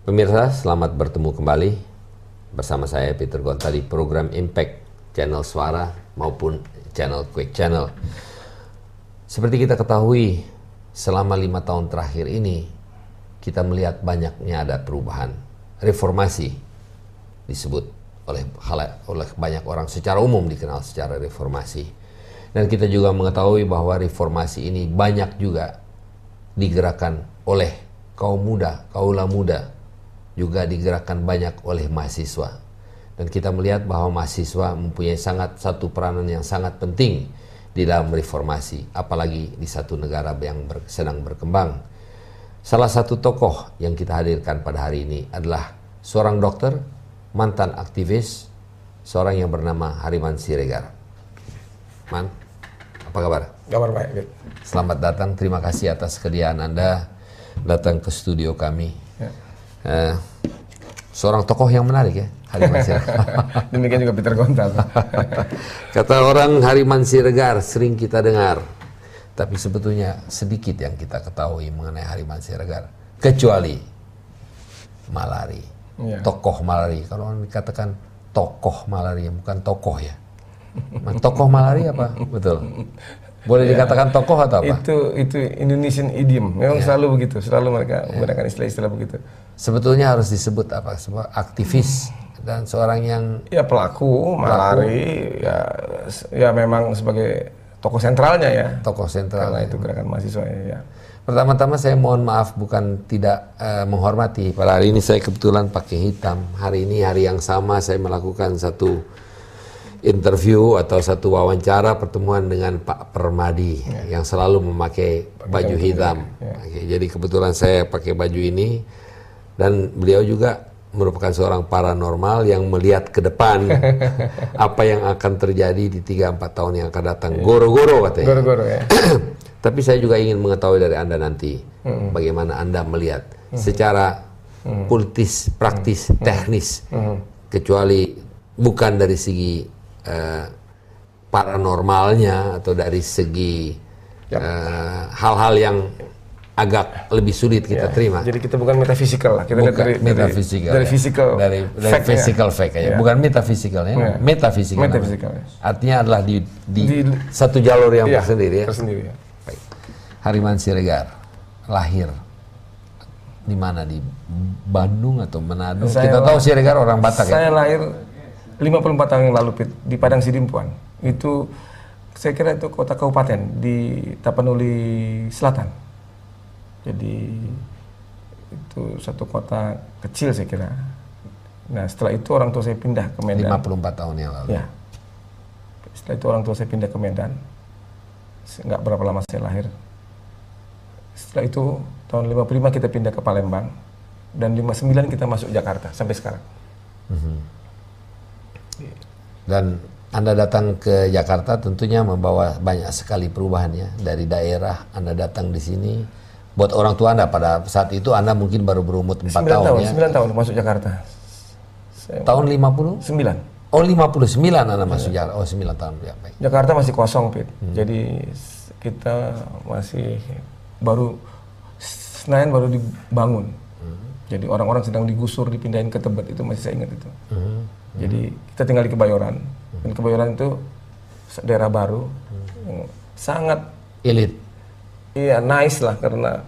Pemirsa, selamat bertemu kembali bersama saya Peter Gonta di program Impact, channel Suara maupun channel Quick Channel. Seperti kita ketahui, selama 5 tahun terakhir ini kita melihat banyaknya ada perubahan. Reformasi disebut oleh banyak orang, secara umum dikenal secara reformasi. Dan kita juga mengetahui bahwa reformasi ini banyak juga digerakkan oleh kaum muda, kaula muda, juga digerakkan banyak oleh mahasiswa. Dan kita melihat bahwa mahasiswa mempunyai satu peranan yang sangat penting di dalam reformasi, apalagi di satu negara yang sedang berkembang. Salah satu tokoh yang kita hadirkan pada hari ini adalah seorang dokter, mantan aktivis, seorang yang bernama Hariman Siregar. Man, apa kabar? Kabar baik. Selamat datang, terima kasih atas kesediaan Anda datang ke studio kami. Seorang tokoh yang menarik ya, Hariman Siregar. Demikian juga Peter Gonta. Kata orang Hariman Siregar sering kita dengar, tapi sebetulnya sedikit yang kita ketahui mengenai Hariman Siregar, kecuali malari, tokoh malari. Kalau orang dikatakan tokoh malari, bukan tokoh ya. Tokoh malari apa? Betul. Boleh dikatakan tokoh atau apa? Itu Indonesian idiom. Memang selalu begitu. Selalu mereka menggunakan istilah-istilah begitu. Sebetulnya harus disebut apa? Sebuah aktivis dan seorang yang pelaku malari, ya memang sebagai tokoh sentralnya ya. Tokoh sentral. Karena itu gerakan mahasiswa ya. Pertama-tama saya mohon maaf, bukan tidak menghormati. Pada hari ini saya kebetulan pakai hitam. Hari ini hari yang sama saya melakukan satu interview atau satu wawancara pertemuan dengan Pak Permadi yang selalu memakai baju hitam. Oke, jadi kebetulan saya pakai baju ini dan beliau juga merupakan seorang paranormal yang melihat ke depan apa yang akan terjadi di 3-4 tahun yang akan datang. Goro-goro katanya. Goro-goro ya. Tapi saya juga ingin mengetahui dari Anda nanti bagaimana Anda melihat secara politis, praktis, teknis, kecuali bukan dari segi paranormalnya atau dari segi hal-hal yang agak lebih sulit kita terima. Jadi kita bukan metafisikal lah, kita bukan dari physical fact ya. Bukan metafisikal ya. Metafisikal. Artinya adalah di satu jalur yang tersendiri ya. Tersendiri ya. Baik. Hariman Siregar lahir di mana, di Bandung atau Manado? Kita tahu Siregar orang Batak ya. Saya lahir 54 tahun yang lalu, Pit, di Padang Sidimpuan. Itu saya kira itu kota kabupaten di Tapanuli Selatan. Jadi itu satu kota kecil saya kira. Nah, setelah itu orang tua saya pindah ke Medan. 54 tahun yang lalu. Ya. Setelah itu orang tua saya pindah ke Medan. Nggak berapa lama saya lahir. Setelah itu tahun 55 kita pindah ke Palembang dan 59 kita masuk Jakarta sampai sekarang. Dan Anda datang ke Jakarta tentunya membawa banyak sekali perubahan ya. Dari daerah Anda datang di sini. Buat orang tua Anda pada saat itu Anda mungkin baru berumur 4 tahun ya. 9 tahun masuk Jakarta. Tahun 50? 9. Oh 59 Anda masuk Jakarta. Oh 9 tahun ya, baik. Jakarta masih kosong, Pit. Jadi kita masih baru, Senayan baru dibangun. Jadi orang-orang sedang digusur, dipindahin ke Tebet, itu masih saya ingat itu. Jadi kita tinggal di Kebayoran, dan Kebayoran itu daerah baru, yang sangat elit. Iya, nice lah karena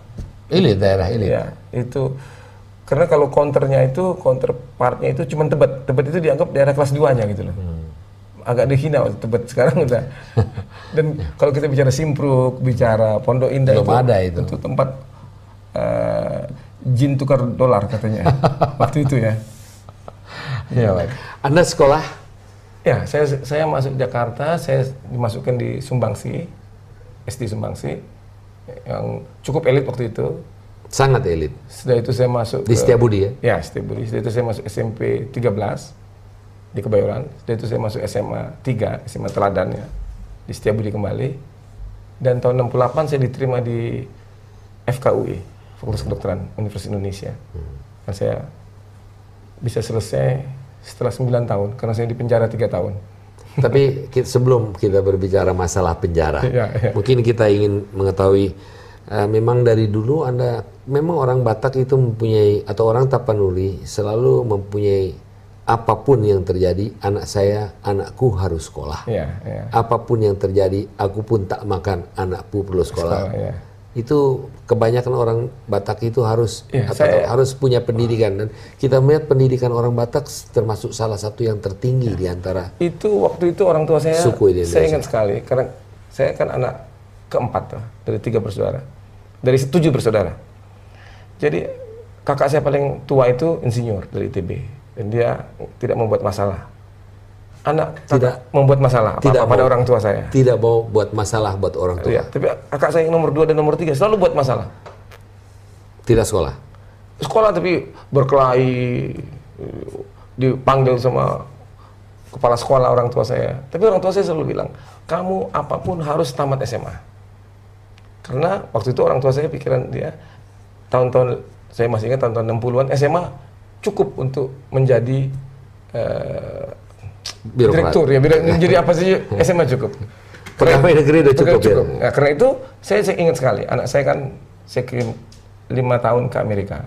elit, daerah elit. Iya, itu karena kalau counterpartnya itu cuma Tebet. Tebet itu dianggap daerah kelas 2-nya gitu loh. Agak dihina waktu Tebet, sekarang udah. Dan kalau kita bicara Simpruk, bicara Pondok Indah, belum ada itu tempat jin tukar dolar katanya waktu itu ya. Iya, baik. Anda sekolah? Ya, saya masuk Jakarta, saya dimasukkan di Sumbangsi, SD Sumbangsi, yang cukup elit waktu itu. Sangat elit. Setelah itu saya masuk di Setiabudi ya? Ya, Setiabudi. Setelah itu saya masuk SMP 13 di Kebayoran. Setelah itu saya masuk SMA 3, SMA Teladan ya, di Setiabudi kembali. Dan tahun 68 saya diterima di FKUI, Fakultas Kedokteran Universitas Indonesia. Dan saya bisa selesai setelah 9 tahun, karena saya di penjara 3 tahun. Tapi sebelum kita berbicara masalah penjara, mungkin kita ingin mengetahui memang dari dulu memang orang Batak itu mempunyai, atau orang Tapanuli selalu mempunyai, apapun yang terjadi, anakku harus sekolah. Apapun yang terjadi, aku pun tak makan, anakku perlu sekolah. Itu kebanyakan orang Batak itu harus harus punya pendidikan, dan kita melihat pendidikan orang Batak termasuk salah satu yang tertinggi di antara waktu itu orang tua saya. Suku di Indonesia. Saya ingat sekali karena saya kan anak keempat dari 3 bersaudara, dari 7 bersaudara. Jadi kakak saya paling tua itu insinyur dari ITB, dan dia tidak membuat masalah. Anak tidak membuat masalah apa-apa pada orang tua saya. Tidak mau buat masalah buat orang tua. Tapi kakak saya yang nomor 2 dan nomor 3 selalu buat masalah. Tidak sekolah. Sekolah tapi berkelahi, dipanggil sama kepala sekolah orang tua saya. Tapi orang tua saya selalu bilang, kamu apapun harus tamat SMA. Karena waktu itu orang tua saya pikiran dia, tahun-tahun, saya masih ingat tahun-tahun 60-an, SMA cukup untuk menjadi direktur, menjadi apa sih, SMA cukup. Pegawai negeri udah cukup. Nah, karena itu saya ingat sekali, anak saya kan saya kirim 5 tahun ke Amerika.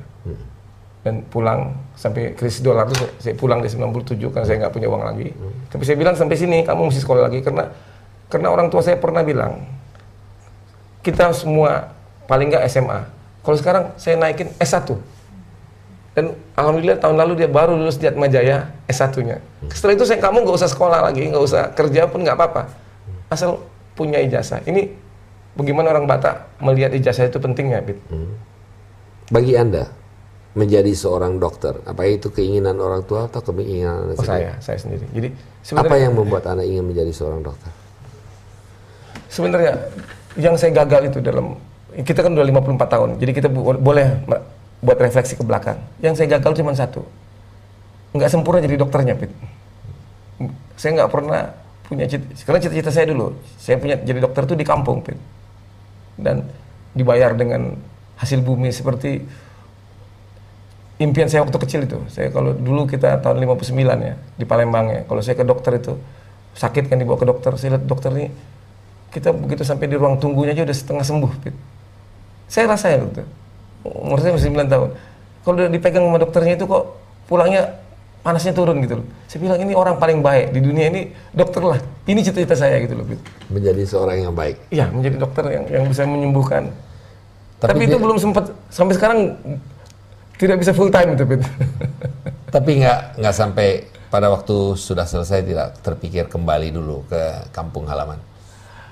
Dan pulang sampai krisis dolar itu saya pulang di 97 karena saya nggak punya uang lagi. Tapi saya bilang sampai sini kamu mesti sekolah lagi, karena orang tua saya pernah bilang kita semua paling nggak SMA. Kalau sekarang saya naikin S1. Dan alhamdulillah tahun lalu dia baru lulus di Atmajaya S1-nya. Setelah itu kamu nggak usah sekolah lagi, nggak usah kerja pun nggak apa-apa, asal punya ijazah. Ini bagaimana orang Batak melihat ijazah itu pentingnya, Pit? Bagi Anda menjadi seorang dokter, apa itu keinginan orang tua atau keinginan Anda sendiri? Saya sendiri. Jadi apa yang membuat Anda ingin menjadi seorang dokter? Sebenarnya yang saya gagal itu kita kan udah 54 tahun, jadi kita boleh buat refleksi ke belakang. Yang saya gagal cuma satu, nggak sempurna jadi dokternya, Pit. Saya nggak pernah punya karena cita-cita saya dulu, saya punya jadi dokter tuh di kampung, Pit. Dan dibayar dengan hasil bumi seperti impian saya waktu kecil itu. Saya kalau dulu kita tahun 59 ya, di Palembang ya, kalau saya ke dokter itu, sakit kan dibawa ke dokter, saya lihat dokter ini, kita begitu sampai di ruang tunggunya aja udah setengah sembuh, Pit. Saya rasa ya gitu. Umur saya masih 9 tahun. Kalau udah dipegang sama dokternya itu kok pulangnya panasnya turun gitu loh. Saya bilang ini orang paling baik di dunia ini, dokter lah. Ini cita-cita saya gitu loh, Pit. Menjadi seorang yang baik. Iya, menjadi dokter yang bisa menyembuhkan. Tapi itu belum sempat, sampai sekarang tidak bisa full time itu, Pit. Tapi nggak sampai pada waktu sudah selesai tidak terpikir kembali dulu ke kampung halaman.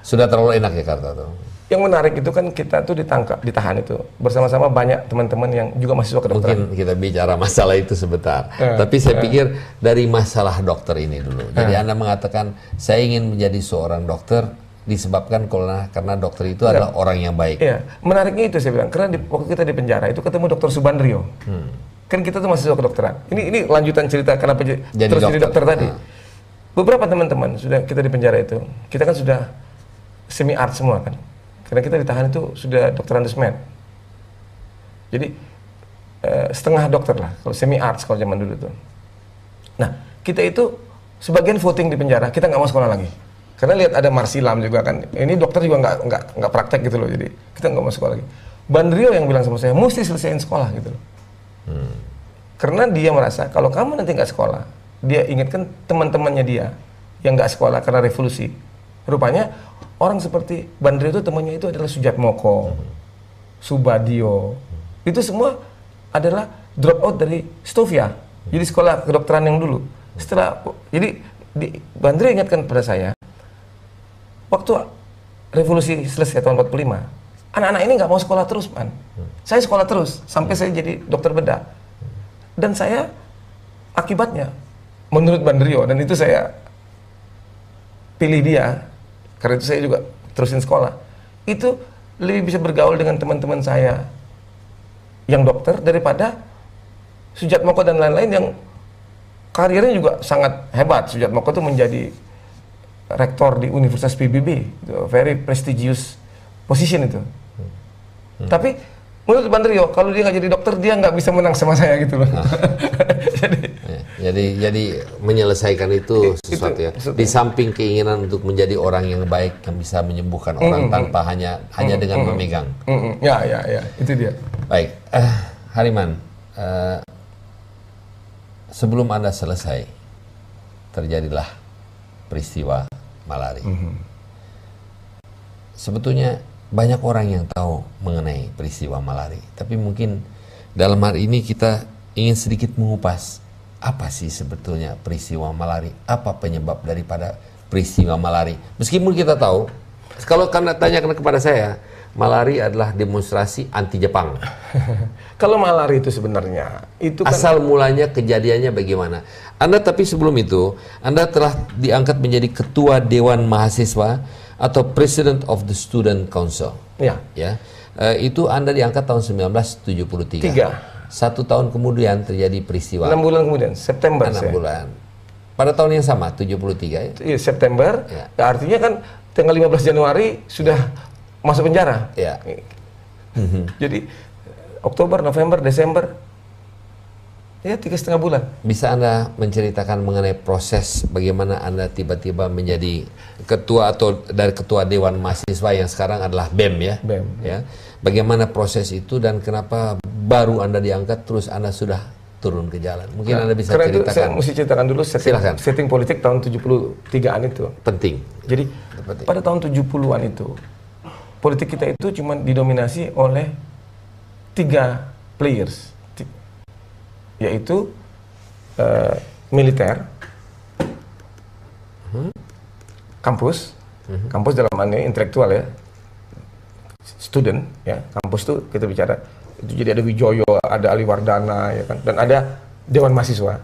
Sudah terlalu enak Jakarta tuh. Yang menarik itu kan kita tuh ditahan itu bersama-sama banyak teman-teman yang juga mahasiswa kedokteran. Mungkin kita bicara masalah itu sebentar. Tapi saya pikir dari masalah dokter ini dulu. Jadi Anda mengatakan saya ingin menjadi seorang dokter disebabkan karena dokter itu adalah orang yang baik. Iya, menariknya itu saya bilang karena waktu kita di penjara itu ketemu Dr. Subandrio. Kan kita tuh mahasiswa kedokteran. Ini lanjutan cerita kenapa terus jadi dokter tadi. Beberapa teman-teman sudah kita di penjara itu, kita kan sudah semi art semua kan. Karena kita ditahan itu sudah dokteran med. Jadi setengah dokter lah, kalau semi arts kalau zaman dulu tuh. Nah, kita itu sebagian voting di penjara, kita nggak mau sekolah lagi. Karena lihat ada Marsilam juga kan, ini dokter juga nggak praktek gitu loh, jadi kita nggak mau sekolah lagi. Bandrio yang bilang sama saya, mesti selesaiin sekolah gitu loh. Karena dia merasa kalau kamu nanti nggak sekolah, dia ingatkan teman-temannya dia yang nggak sekolah karena revolusi. Rupanya orang seperti Bandrio itu temannya itu adalah Sujatmoko, Subadio, itu semua adalah drop out dari Stovia, jadi sekolah kedokteran yang dulu. Jadi Bandrio ingatkan pada saya, waktu revolusi selesai tahun 45, anak-anak ini nggak mau sekolah terus, man. Saya sekolah terus sampai saya jadi dokter bedah, dan saya akibatnya, menurut Bandrio, dan itu saya pilih dia. Karena itu saya juga terusin sekolah. Itu lebih bisa bergaul dengan teman-teman saya yang dokter daripada Sujatmoko dan lain-lain yang karirnya juga sangat hebat. Sujatmoko itu menjadi rektor di Universitas PBB, very prestigious position itu. Tapi menurut Bandrio, kalau dia nggak jadi dokter dia nggak bisa menang sama saya gitu loh. Jadi Jadi menyelesaikan itu sesuatu ya. Di samping keinginan untuk menjadi orang yang baik yang bisa menyembuhkan orang tanpa hanya dengan memegang. Ya, itu dia. Baik, Hariman, sebelum Anda selesai, terjadilah peristiwa malari. Sebetulnya banyak orang yang tahu mengenai peristiwa malari, tapi mungkin dalam hari ini kita ingin sedikit mengupas apa sih sebetulnya peristiwa malari, apa penyebab daripada peristiwa malari. Meskipun kita tahu, kalau Anda tanyakan kepada saya, malari adalah demonstrasi anti Jepang. Kalau malari itu sebenarnya itu kan asal mulanya kejadiannya bagaimana? Anda tapi sebelum itu, Anda telah diangkat menjadi ketua Dewan Mahasiswa atau President of the Student Council. Ya. Itu Anda diangkat tahun 1973. 1 tahun kemudian terjadi peristiwa. 6 bulan kemudian, September. 6 bulan. Pada tahun yang sama, 73 ya? Iya, September. Ya. Artinya kan tanggal 15 Januari sudah masuk penjara. Ya. Jadi Oktober, November, Desember, ya 3,5 bulan. Bisa Anda menceritakan mengenai proses bagaimana Anda tiba-tiba menjadi ketua atau dari ketua Dewan Mahasiswa yang sekarang adalah BEM ya? BEM. Ya. Bagaimana proses itu dan kenapa baru Anda diangkat terus Anda sudah turun ke jalan? Mungkin Anda bisa karena ceritakan. Itu saya mesti ceritakan dulu setting politik tahun 73-an itu. Penting. Jadi pada tahun 70-an itu politik kita itu cuma didominasi oleh 3 players, yaitu militer, kampus dalam hal ini intelektual ya, student ya, kampus tuh kita bicara itu jadi ada Wijoyo, ada Ali Wardana ya kan, dan ada Dewan Mahasiswa,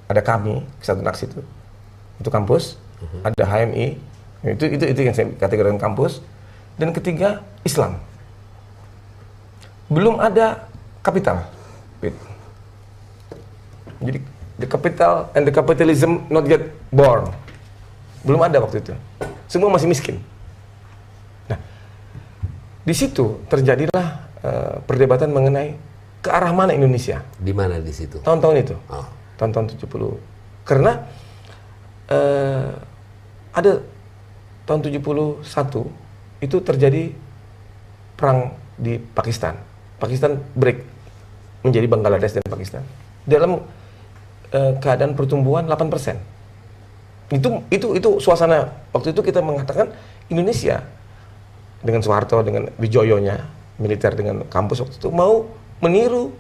ada kami Kesatuan Aksi itu kampus, ada HMI, itu yang saya kategorikan kampus, dan ketiga Islam. Belum ada kapital. Jadi the capital and the capitalism not yet born. Belum ada waktu itu. Semua masih miskin. Nah, di situ terjadilah perdebatan mengenai ke arah mana Indonesia. Di mana di situ? Tahun-tahun itu. Oh. Tahun-tahun 70. Karena ada tahun 71 itu terjadi perang di Pakistan. Pakistan break menjadi Bangladesh dan Pakistan. Dalam keadaan pertumbuhan 8%. Itu suasana waktu itu kita mengatakan Indonesia dengan Soeharto dengan Wijoyonya, militer dengan kampus waktu itu mau meniru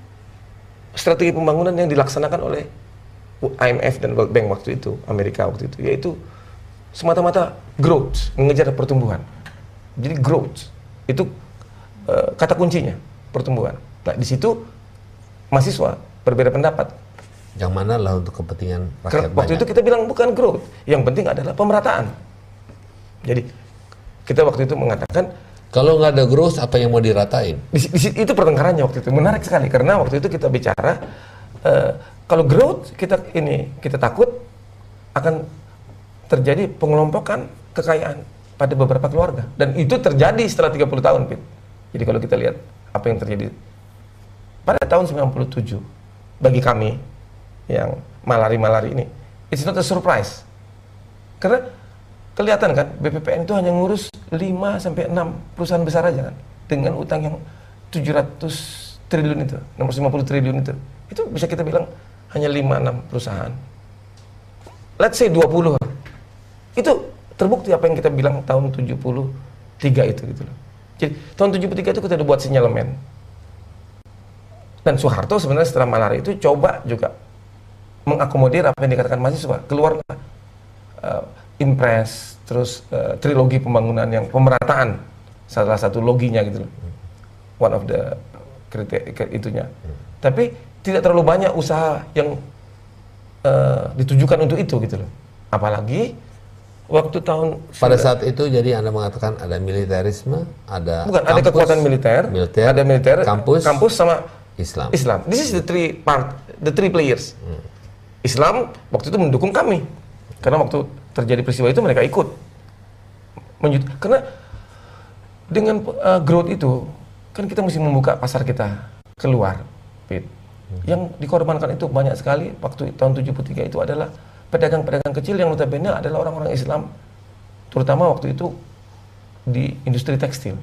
strategi pembangunan yang dilaksanakan oleh IMF dan World Bank waktu itu, Amerika waktu itu, yaitu semata-mata growth, mengejar pertumbuhan. Jadi growth itu kata kuncinya, pertumbuhan. Nah, di situ mahasiswa berbeda pendapat. Yang mana lah untuk kepentingan rakyat Waktu itu kita bilang bukan growth, yang penting adalah pemerataan. Jadi kita waktu itu mengatakan kalau nggak ada growth apa yang mau diratain? Itu pertengkarannya waktu itu menarik sekali karena waktu itu kita bicara kalau growth kita takut akan terjadi pengelompokan kekayaan pada beberapa keluarga, dan itu terjadi setelah 30 tahun, Pit. Jadi kalau kita lihat apa yang terjadi pada tahun 97 bagi kami yang malari-malari ini, it's not a surprise. Karena kelihatan kan BPPN itu hanya ngurus 5-6 perusahaan besar aja kan, dengan utang yang 700 triliun itu, 650 triliun itu. Itu bisa kita bilang hanya 5-6 perusahaan. Let's say 20. Itu terbukti apa yang kita bilang tahun 73 itu gitu loh. Jadi tahun 73 itu kita udah buat sinyalemen. Dan Soeharto sebenarnya setelah malari itu coba juga mengakomodir apa yang dikatakan mahasiswa. Keluar Impres, terus trilogi pembangunan yang pemerataan, salah satu loginya gitu loh. One of the itunya. Tapi tidak terlalu banyak usaha yang ditujukan untuk itu gitu loh. Apalagi waktu tahun pada saat itu jadi Anda mengatakan ada militerisme, ada bukan kampus, ada kekuatan militer, ada militer, kampus sama Islam. This is the three players. Islam waktu itu mendukung kami karena waktu terjadi peristiwa itu mereka ikut. Karena dengan growth itu kan kita mesti membuka pasar kita keluar, Pit. Yang dikorbankan itu banyak sekali waktu tahun 73 itu adalah pedagang-pedagang kecil yang notabene adalah orang-orang Islam, terutama waktu itu di industri tekstil.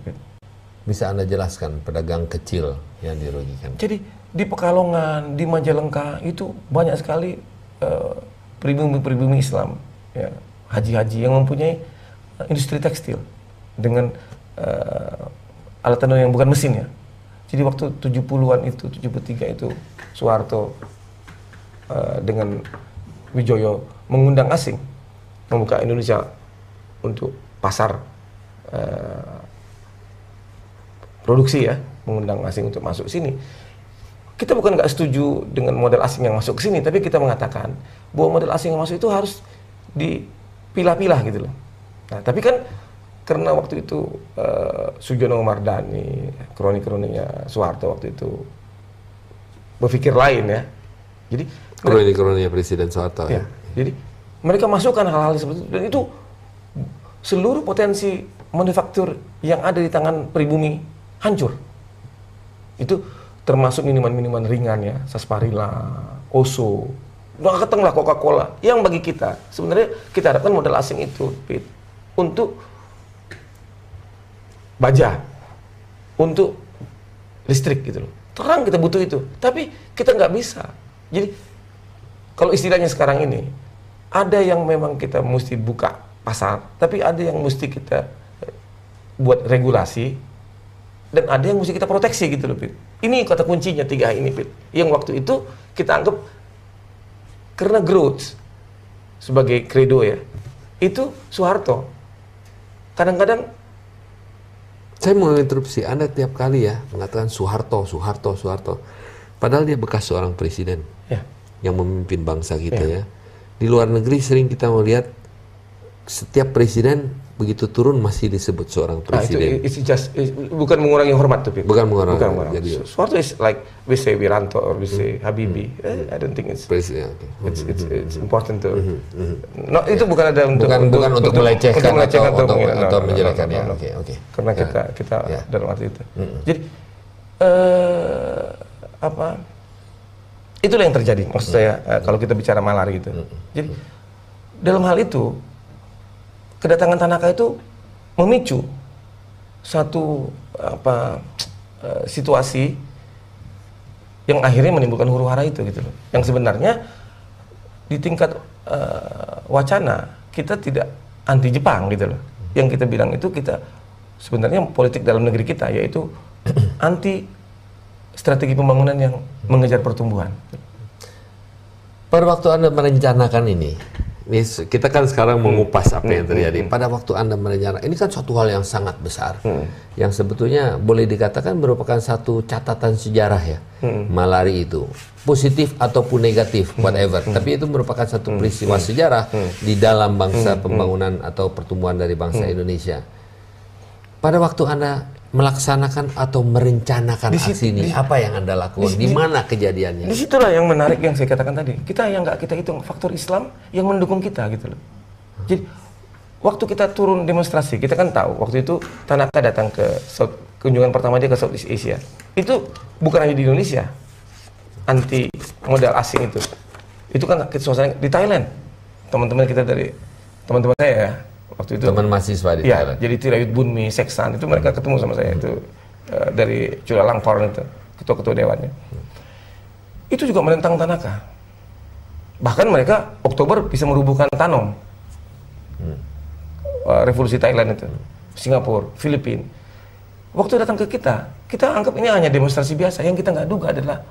Bisa Anda jelaskan pedagang kecil yang dirugikan? Jadi di Pekalongan, di Majalengka itu banyak sekali pribumi-pribumi Islam, ya, haji-haji yang mempunyai industri tekstil dengan alat tenun yang bukan mesin ya. Jadi waktu 70-an itu, 73 itu Soeharto dengan Wijoyo mengundang asing membuka Indonesia untuk pasar produksi ya, mengundang asing untuk masuk sini. Kita bukan nggak setuju dengan model asing yang masuk ke sini, tapi kita mengatakan bahwa model asing yang masuk itu harus dipilah-pilah gitu loh. Nah, tapi kan karena waktu itu Sujono Mardani, kroni-kroninya Soeharto waktu itu berpikir lain ya. Jadi kroni-kroninya Presiden Soeharto ya. Jadi mereka masukkan hal-hal seperti itu, dan itu seluruh potensi manufaktur yang ada di tangan pribumi hancur. Itu termasuk minuman-minuman ringan ya, Sarsaparilla, Oso, udah ketenglah Coca-Cola. Yang bagi kita sebenarnya kita harapkan modal asing itu untuk baja, untuk listrik gitu loh. Terang kita butuh itu, tapi kita nggak bisa. Jadi kalau istilahnya sekarang ini, ada yang memang kita mesti buka pasar, tapi ada yang mesti kita buat regulasi, dan ada yang mesti kita proteksi gitu loh, Pit. Ini kata kuncinya 3 ini, Pit. Yang waktu itu kita anggap karena growth sebagai credo ya, itu Soeharto. Kadang-kadang saya mau interupsi, Anda tiap kali ya mengatakan Soeharto. Padahal dia bekas seorang presiden yang memimpin bangsa kita ya. Di luar negeri sering kita melihat setiap presiden begitu turun masih disebut seorang presiden. Bukan mengurangi hormat tuh, Pip. Bukan mengurangi. Jadi Soeharto is like we say Wiranto or we say Habibie. I don't think it's important to. No, itu bukan ada untuk bukan untuk melecehkan atau menjelekkan ya. Oke. Karena kita dalam arti itu. Jadi itulah yang terjadi. Maksud saya kalau kita bicara malari gitu. Jadi dalam hal itu kedatangan Tanaka itu memicu satu situasi yang akhirnya menimbulkan huru-hara itu gitu loh. Yang sebenarnya di tingkat wacana kita tidak anti Jepang gitu loh. Yang kita bilang itu kita sebenarnya politik dalam negeri kita yaitu anti strategi pembangunan yang mengejar pertumbuhan. Pada waktu Anda merencanakan ini kita kan sekarang mengupas apa yang terjadi. Pada waktu Anda merencanakan, ini kan suatu hal yang sangat besar, yang sebetulnya boleh dikatakan merupakan satu catatan sejarah ya, malari itu. Positif ataupun negatif, whatever. Tapi itu merupakan satu peristiwa sejarah di dalam bangsa pembangunan atau pertumbuhan dari bangsa Indonesia. Pada waktu Anda melaksanakan atau merencanakan aksi ini, apa yang Anda lakukan? Di mana kejadiannya? Disitulah yang menarik yang saya katakan tadi. Kita yang nggak kita hitung faktor Islam yang mendukung kita gitu loh. Jadi waktu kita turun demonstrasi, kita kan tahu waktu itu Tanaka datang ke kunjungan pertama dia ke Southeast Asia. Itu bukan hanya di Indonesia, anti modal asing itu. Itu kan suasana di Thailand. Teman-teman kita dari teman-teman saya ya. Waktu itu teman mahasiswa di Thailand. Jadi Tirayut Bunmi, Seksan itu mereka ketemu sama saya itu dari Chulalongkorn itu, ketua-ketua dewannya. Itu juga menentang Tanaka. Bahkan mereka Oktober bisa merubuhkan Tanom. Revolusi Thailand itu, Singapura, Filipina. Waktu datang ke kita anggap ini hanya demonstrasi biasa. Yang kita nggak duga adalah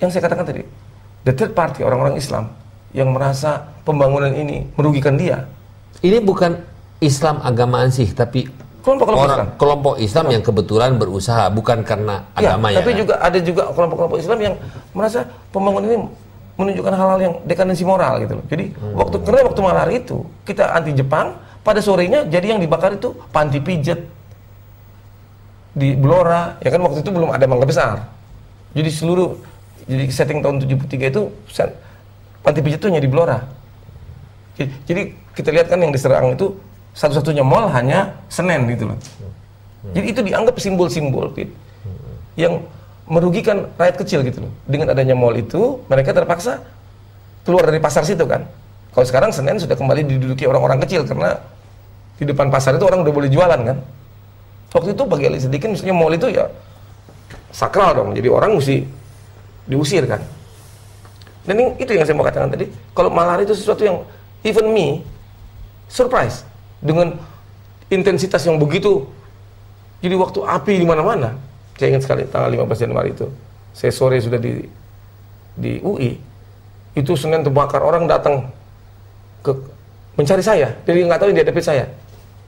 yang saya katakan tadi, the third party, orang-orang Islam yang merasa pembangunan ini merugikan dia. Ini bukan Islam agama ansih, tapi kelompok Islam yang kebetulan berusaha, bukan karena agama ya. Tapi juga ada juga kelompok-kelompok Islam yang merasa pembangunan ini menunjukkan hal-hal yang dekadensi moral gitu loh. Jadi waktu malari itu kita anti Jepang, pada sorenya jadi yang dibakar itu panti pijat di Blora, ya kan waktu itu belum ada Mangga Besar. Jadi setting tahun 73 itu panti pijat itu hanya di Blora. Jadi kita lihat kan yang diserang itu satu-satunya mall hanya Senen gitu loh. Jadi itu dianggap simbol-simbol yang merugikan rakyat kecil gitu loh. Dengan adanya mall itu, mereka terpaksa keluar dari pasar situ kan. Kalau sekarang Senen sudah kembali diduduki orang-orang kecil karena di depan pasar itu orang udah boleh jualan kan. Waktu itu bagi Ali Sadikin misalnya mall itu ya sakral dong, jadi orang mesti diusir kan. Dan itu yang saya mau katakan tadi, kalau malari itu sesuatu yang even me surprise dengan intensitas yang begitu. Jadi waktu api di mana-mana, saya ingat sekali tanggal 15 Januari itu, saya sore sudah di UI, itu Senin terbakar, orang datang ke mencari saya, jadi nggak tahu yang dihadapi saya.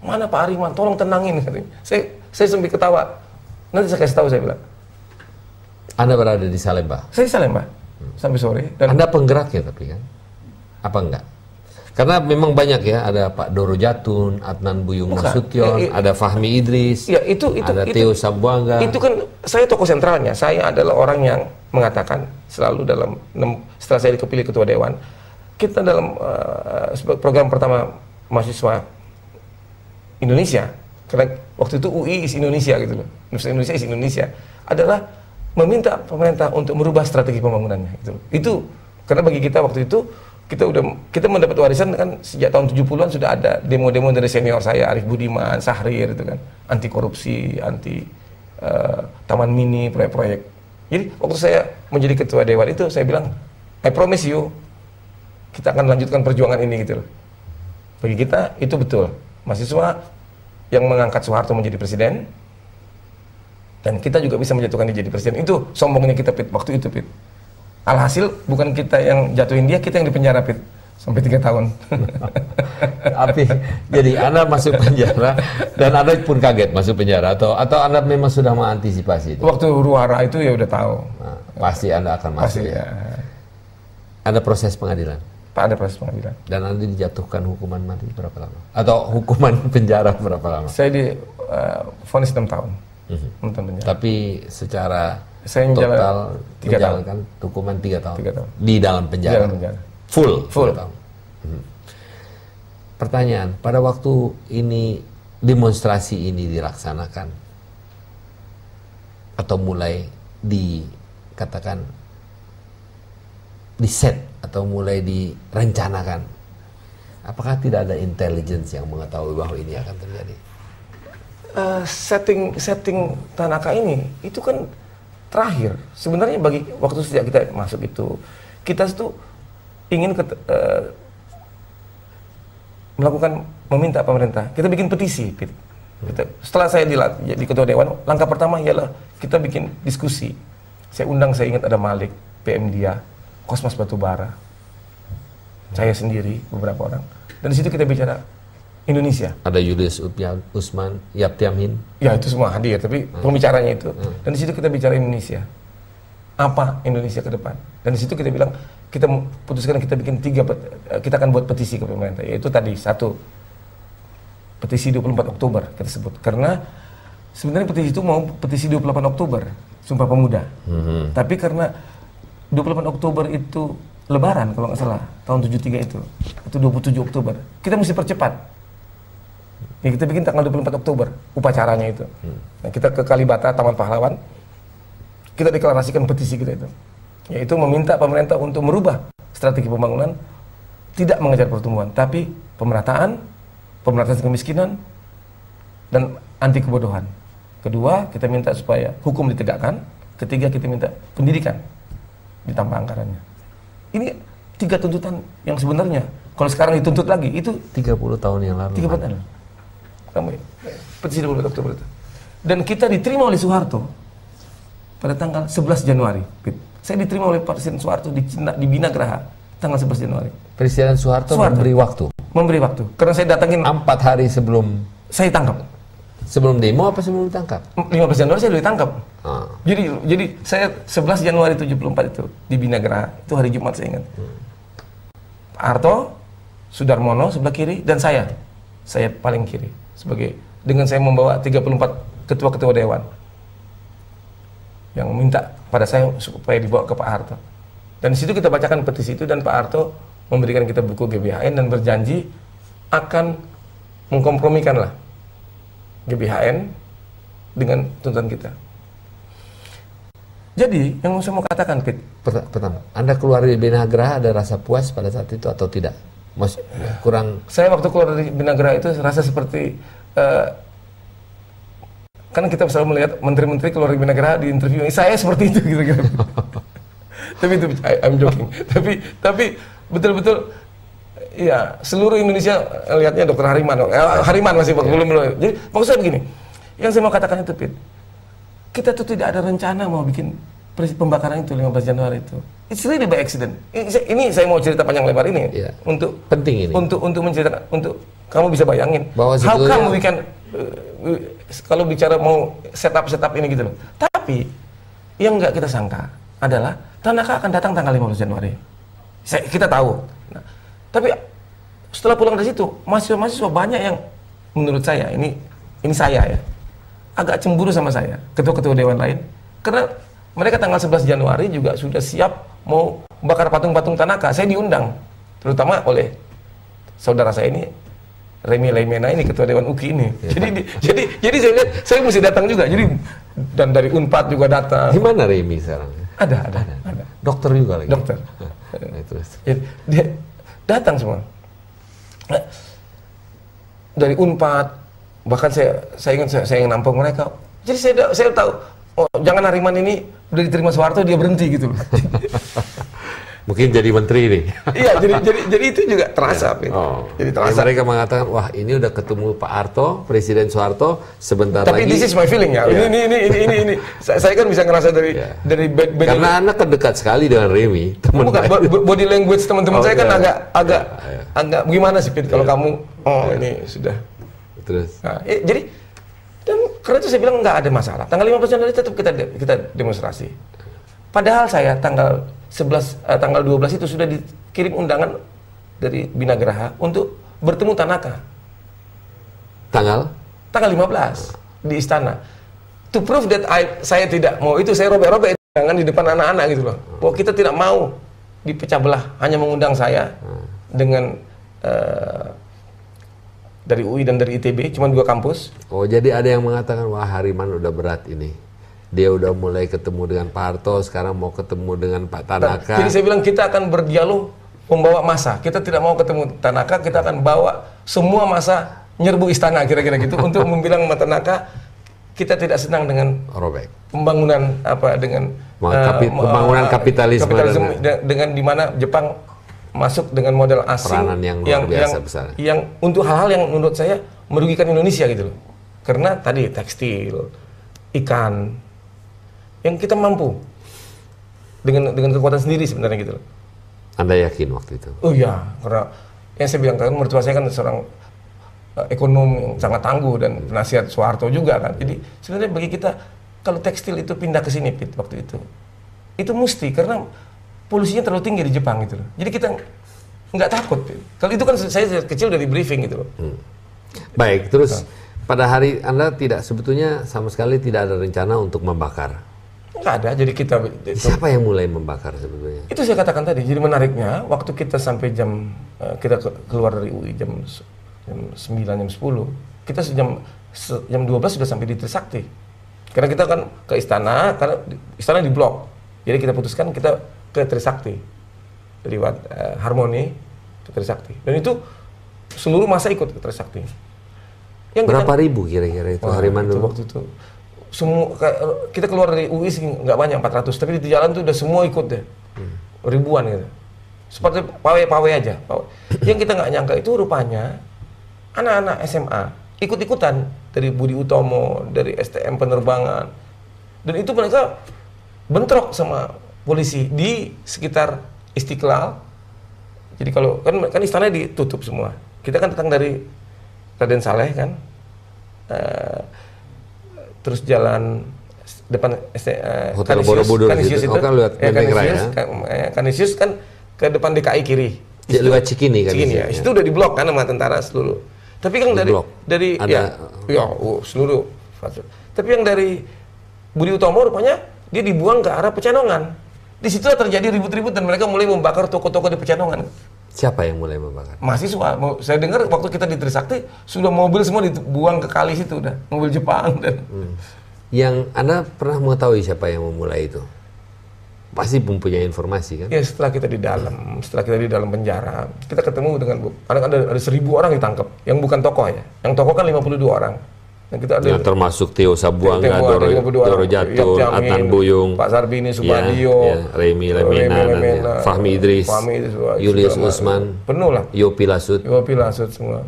Mana Pak Ariman, tolong tenangin. Saya sambil ketawa. Nanti saya kasih tahu, saya bilang. Anda berada di Salemba? Saya di Salemba, sampai sore. Dan Anda penggerak ya tapi kan? Apa enggak? Karena memang banyak ya, ada Pak Doro Jatun, Adnan Buyung Nasution, ada Fahmi Idris, ya, ada Theo Sambuanga. Itu kan saya tokoh sentralnya. Saya adalah orang yang mengatakan selalu setelah saya dipilih ketua dewan, kita dalam program pertama mahasiswa Indonesia, karena waktu itu UI is Indonesia gitu loh, Universitas Indonesia is Indonesia, adalah meminta pemerintah untuk merubah strategi pembangunannya gitu loh. Itu karena bagi kita waktu itu kita mendapat warisan kan sejak tahun 70-an sudah ada demo-demo dari senior saya Arif Budiman, Sahrir itu kan, anti korupsi, anti taman mini, proyek-proyek. Jadi waktu saya menjadi ketua dewan itu saya bilang, I promise you kita akan lanjutkan perjuangan ini gitu loh. Bagi kita itu betul. Mahasiswa yang mengangkat Soeharto menjadi presiden dan kita juga bisa menjatuhkan dia jadi presiden. Itu sombongnya kita, Pit, waktu itu, Pit. Alhasil bukan kita yang jatuhin dia, kita yang dipenjara, Pit, sampai 3 tahun. Tapi jadi Anda masuk penjara dan Anda pun kaget masuk penjara atau Anda memang sudah mengantisipasi itu? Waktu Ruara itu ya udah tahu. Nah, pasti Anda akan masuk. Pasti, ya. Ada proses pengadilan? Pak, ada proses pengadilan. Dan Anda dijatuhkan hukuman mati berapa lama? Atau hukuman penjara berapa lama? Saya vonis 6 tahun. 6 tahun penjara. Tapi secara saya total 3 tahun. menjalankan hukuman 3 tahun. 3 tahun. Di dalam penjara. Di dalam penjara. Full. 3 tahun. Pertanyaan, pada waktu ini demonstrasi ini dilaksanakan atau mulai dikatakan di-set atau mulai direncanakan, apakah tidak ada intelligence yang mengetahui bahwa ini akan terjadi? Setting Tanaka ini itu kan terakhir sebenarnya bagi waktu sejak kita masuk itu kita itu ingin meminta pemerintah, kita bikin petisi. Setelah saya jadi ketua dewan, langkah pertama ialah kita bikin diskusi. Saya ingat ada Malik, PM Dia, Kosmas Batubara, saya sendiri, beberapa orang. Dan di situ kita bicara Indonesia. Ada Julius Usman, Yaptiamhin. Ya itu semua hadir, tapi pembicaranya itu. Dan di situ kita bicara Indonesia. Apa Indonesia ke depan? Dan di situ kita bilang, kita putuskan kita bikin kita akan buat petisi ke pemerintah. Yaitu tadi, 1, petisi 24 Oktober kita sebut. Karena sebenarnya petisi itu mau petisi 28 Oktober, Sumpah Pemuda. Tapi karena 28 Oktober itu Lebaran kalau nggak salah, tahun 73 itu 27 Oktober. Kita mesti percepat. Ya kita bikin tanggal 24 Oktober, upacaranya itu. Nah, kita ke Kalibata, Taman Pahlawan, kita deklarasikan petisi kita itu. Yaitu meminta pemerintah untuk merubah strategi pembangunan, tidak mengejar pertumbuhan, tapi pemerataan kemiskinan, dan anti kebodohan. Kedua, kita minta supaya hukum ditegakkan. Ketiga, kita minta pendidikan ditambah anggarannya. Ini 3 tuntutan yang sebenarnya kalau sekarang dituntut lagi itu 30 tahun yang lalu. 30 tahun. Petisi 24 Oktober itu. Dan kita diterima oleh Soeharto pada tanggal 11 Januari. Saya diterima oleh Presiden Soeharto di Binagraha tanggal 11 Januari. Presiden Soeharto memberi waktu. Memberi waktu. Karena saya datangin 4 hari sebelum saya tangkap. Sebelum demo apa sebelum ditangkap? 15 Januari saya udah ditangkap. Jadi saya 11 Januari 74 itu di Binagraha, itu hari Jumat saya ingat. Pak Harto, Sudarmono sebelah kiri, dan saya paling kiri dengan saya membawa 34 ketua-ketua dewan yang minta pada saya supaya dibawa ke Pak Harto. Dan di situ kita bacakan petisi itu dan Pak Harto memberikan kita buku GBHN dan berjanji akan mengkompromikan lah GBHN dengan tuntutan kita. Jadi yang saya mau katakan, Pit, Pertama, Anda keluar dari Binagra ada rasa puas pada saat itu atau tidak? Kurang. Saya waktu keluar dari Binagra itu rasa seperti kan kita selalu melihat menteri-menteri keluar dari Binagra di interview, saya seperti itu gitu. Tapi itu I'm joking. Tapi betul-betul ya seluruh Indonesia lihatnya Dr. Hariman. Hariman masih belum. Jadi maksud saya begini. Yang saya mau katakan itu, Pit, kita tuh tidak ada rencana mau bikin pembakaran itu 15 Januari itu. It's really by accident. Ini saya mau cerita panjang lebar ini untuk penting ini. Untuk menceritakan, untuk kamu bisa bayangin bahwa how come we can kalau bicara mau setup ini gitu loh. Tapi yang nggak kita sangka adalah Tanaka akan datang tanggal 15 Januari. Kita tahu. Nah, tapi setelah pulang dari situ, mahasiswa banyak yang menurut saya ini saya ya agak cemburu sama saya, ketua-ketua dewan lain, karena mereka tanggal 11 Januari juga sudah siap mau bakar patung-patung Tanaka. Saya diundang, terutama oleh saudara saya ini, Remi Laimena ini, ketua Dewan UKI ini. Jadi saya lihat, saya mesti datang juga. Jadi dan dari Unpad juga datang. Di mana Remi sekarang? Ada. Dokter juga lagi. Dokter. Jadi, dia datang semua. Nah, dari Unpad, bahkan saya ingat saya yang nampung mereka. Jadi saya tahu, oh jangan Hariman ini udah diterima Soeharto dia berhenti gitu loh. Mungkin jadi menteri nih. Iya, jadi itu juga terasa. Jadi terasa. Mereka mengatakan, wah ini udah ketemu Pak Harto, Presiden Soeharto, sebentar tapi lagi. Tapi this is my feeling ya. Ini. Saya kan bisa ngerasa dari karena Anda kan dekat sekali dengan Remi. Bukan, body language teman-teman saya kan agak gimana sih, Pit, kalau kamu ini sudah. Terus. Nah, jadi dan karena itu saya bilang nggak ada masalah. Tanggal 15 Januari tetap kita demonstrasi. Padahal saya tanggal 12 itu sudah dikirim undangan dari Binagraha untuk bertemu Tanaka. Tanggal 15 di istana. To prove that saya tidak mau itu, saya robek-robek undangan di depan anak-anak gitu loh. Bahwa kita tidak mau dipecah belah, hanya mengundang saya dengan dari UI dan dari ITB, cuma 2 kampus. Oh, jadi ada yang mengatakan, wah Hariman udah berat ini. Dia udah mulai ketemu dengan Pak Harto, sekarang mau ketemu dengan Pak Tanaka. Jadi saya bilang kita akan berdialog membawa massa. Kita tidak mau ketemu Tanaka, kita akan bawa semua massa nyerbu istana kira-kira gitu untuk membilang sama Tanaka kita tidak senang dengan robek. Pembangunan pembangunan kapitalisme dengan di mana Jepang masuk dengan model asing peranan yang luar biasa besar. Yang untuk hal-hal yang menurut saya merugikan Indonesia gitu loh. Karena tadi tekstil, ikan, yang kita mampu dengan kekuatan sendiri sebenarnya gitu loh. Anda yakin waktu itu? Oh iya, karena yang saya bilang kan mertua saya kan seorang ekonom yang sangat tangguh dan penasihat Soeharto juga kan. Jadi sebenarnya bagi kita kalau tekstil itu pindah ke sini, Pit, waktu itu mesti, karena polusinya terlalu tinggi di Jepang gitu loh. Jadi kita nggak takut, Pit. Kalau itu kan saya kecil dari briefing gitu loh. Baik, terus pada hari Anda sebetulnya sama sekali tidak ada rencana untuk membakar? Nggak ada, jadi kita... Siapa yang mulai membakar sebetulnya? Itu saya katakan tadi, jadi menariknya, waktu kita sampai kita keluar dari UI jam 9, jam 10, kita jam 12 sudah sampai di Trisakti. Karena kita kan ke istana, karena istana di blok. Jadi kita putuskan kita ke Trisakti. Lewat Harmoni ke Trisakti. Dan itu seluruh masa ikut ke Trisakti. Berapa ribu kira-kira itu Hariman dulu? Waktu itu semua kita keluar dari UI nggak banyak 400, tapi di jalan tuh udah semua ikut deh, ribuan gitu. Seperti pawai aja. Yang kita nggak nyangka itu rupanya anak-anak SMA ikut-ikutan dari Budi Utomo, dari STM penerbangan, dan itu mereka bentrok sama polisi di sekitar Istiqlal. Jadi kalau kan istana ditutup semua. Kita kan datang dari Raden Saleh kan. Terus jalan depan Hotel Borobudur Kanisius itu kan lewat Kanisius kan ke depan DKI kiri. Lewat Cikini kan. Cikini ya. Itu udah diblok kan sama tentara seluruh. Tapi kan dari ada, seluruh. Tapi yang dari Budi Utomo rupanya dia dibuang ke arah Pecenongan. Di situ terjadi ribut-ribut dan mereka mulai membakar toko-toko di Pecenongan. Siapa yang mulai membakar? Mahasiswa. Saya dengar waktu kita di Trisakti sudah mobil semua dibuang ke kali situ udah, mobil Jepang dan. Yang Anda pernah mengetahui siapa yang memulai itu? pasti mempunyai informasi kan? Ya setelah kita di dalam penjara, kita ketemu dengan ada 1.000 orang ditangkap, yang bukan tokoh ya, yang tokoh kan 52 orang. Dan kita ada yang termasuk Theo Sabuanga, Doro Jatun, Adnan Buyung, Pak Sarbini, Subadio, Remi Lemena, Fahmi Idris, Julius Usman, penuh lah. Yopi Lasut semua.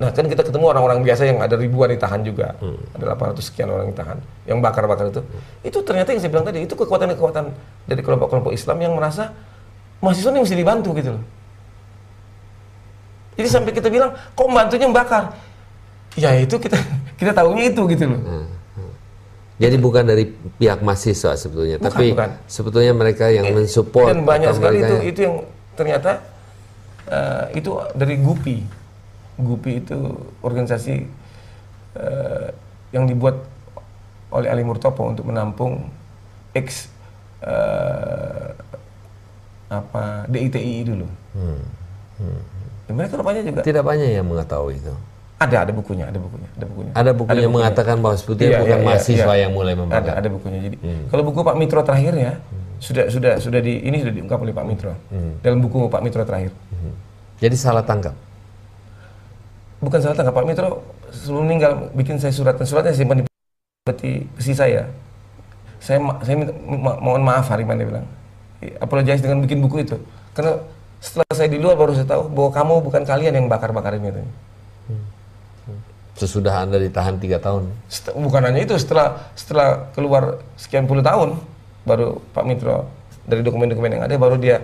Nah kan kita ketemu orang-orang biasa yang ada ribuan ditahan juga, ada 800 sekian orang ditahan, yang bakar-bakar itu ternyata yang saya bilang tadi, itu kekuatan-kekuatan dari kelompok-kelompok Islam yang merasa mahasiswa ini mesti dibantu gitu loh. Jadi sampai kita bilang, kok bantunya bakar? Ya itu kita tahunya itu gitu loh. Jadi bukan dari pihak mahasiswa sebetulnya, tapi sebetulnya mereka yang mensupport. Dan banyak sekali itu yang ternyata itu dari GUPI. GUPI itu organisasi yang dibuat oleh Ali Murtopo untuk menampung DITI dulu. Ya, mereka rupanya juga tidak banyak yang mengetahui itu. Ada bukunya. Ada bukunya mengatakan bahwa sebetulnya bukan mahasiswa yang mulai membakar. Ada bukunya. Jadi kalau buku Pak Mitro terakhir ya sudah diungkap oleh Pak Mitro dalam buku Pak Mitro terakhir. Jadi salah tangkap. Bukan salah tangkap, Pak Mitro sebelum meninggal bikin saya suratnya simpan di peti besi saya. Saya mohon maaf Hariman, dia bilang. Apologize dengan bikin buku itu. Karena setelah saya di luar baru saya tahu bahwa kamu bukan kalian yang bakar-bakarin itu. Sesudah Anda ditahan 3 tahun. Bukan hanya itu, setelah keluar sekian puluh tahun baru Pak Mitro dari dokumen-dokumen yang ada baru dia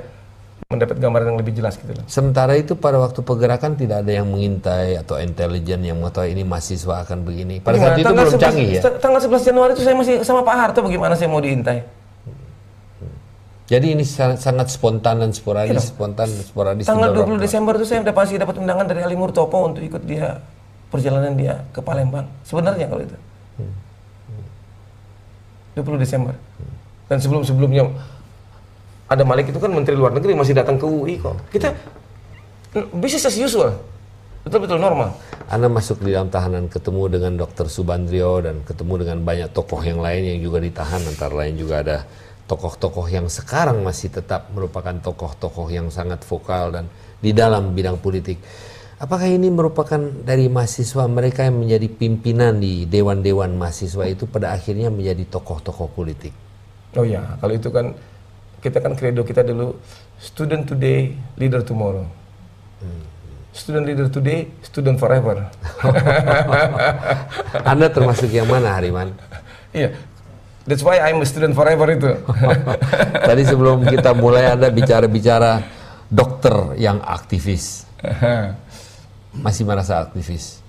mendapat gambaran yang lebih jelas gitu loh. Sementara itu pada waktu pergerakan tidak ada yang mengintai atau intelijen yang mengetahui ini mahasiswa akan begini. Pada saat itu belum canggih ya. Tanggal 11 Januari itu saya masih sama Pak Harto, bagaimana saya mau diintai? Jadi ini sangat spontan dan sporadis, Tanggal 20 Desember itu saya masih dapat undangan dari Ali Murtopo untuk ikut dia perjalanan dia ke Palembang. Sebenarnya kalau itu 20 Desember. Dan sebelumnya ada Malik itu kan Menteri Luar Negeri masih datang ke UI kok. Kita business as usual. Betul-betul normal. Anda masuk di dalam tahanan, ketemu dengan Dr. Subandrio dan ketemu dengan banyak tokoh yang lain yang juga ditahan. Antara lain juga ada tokoh-tokoh yang sekarang masih tetap merupakan tokoh-tokoh yang sangat vokal dan di dalam bidang politik. Apakah ini merupakan dari mahasiswa mereka yang menjadi pimpinan di dewan-dewan mahasiswa itu pada akhirnya menjadi tokoh-tokoh politik? Oh ya, kalau itu kan kita kan kredo kita dulu, student today, leader tomorrow. Student leader today, student forever. Anda termasuk yang mana, Hariman? Iya, that's why I'm a student forever itu. Tadi sebelum kita mulai Anda bicara-bicara dokter yang aktivis. Masih merasa aktivis?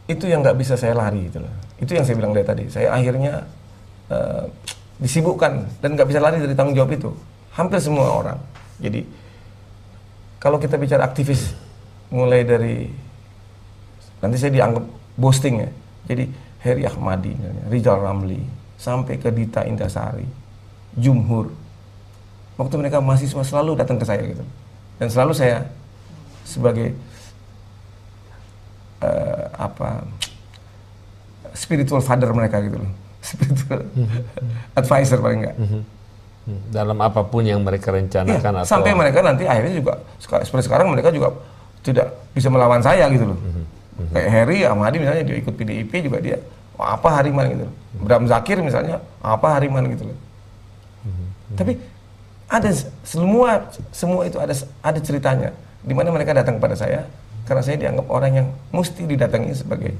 Itu yang nggak bisa saya lari gitu loh. Itu yang saya bilang dari tadi. Saya akhirnya disibukkan dan nggak bisa lari dari tanggung jawab itu. Hampir semua orang. Jadi kalau kita bicara aktivis, mulai dari nanti saya dianggap boasting ya. Jadi Heri Ahmadi, Rizal Ramli, sampai ke Dita Indasari, Jumhur. Waktu mereka mahasiswa selalu datang ke saya gitu. Dan selalu saya sebagai spiritual father mereka gitu loh. Spiritual advisor paling enggak. Dalam apapun yang mereka rencanakan atau sampai mereka nanti akhirnya juga seperti sekarang mereka juga tidak bisa melawan saya gitu loh. Kayak Heri Ahmadi misalnya dia ikut PDIP juga dia apa Hariman gitu loh. Bram Zakir misalnya apa Hariman gitu loh. Tapi ada semua itu ada ceritanya di mana mereka datang kepada saya karena saya dianggap orang yang mesti didatangi sebagai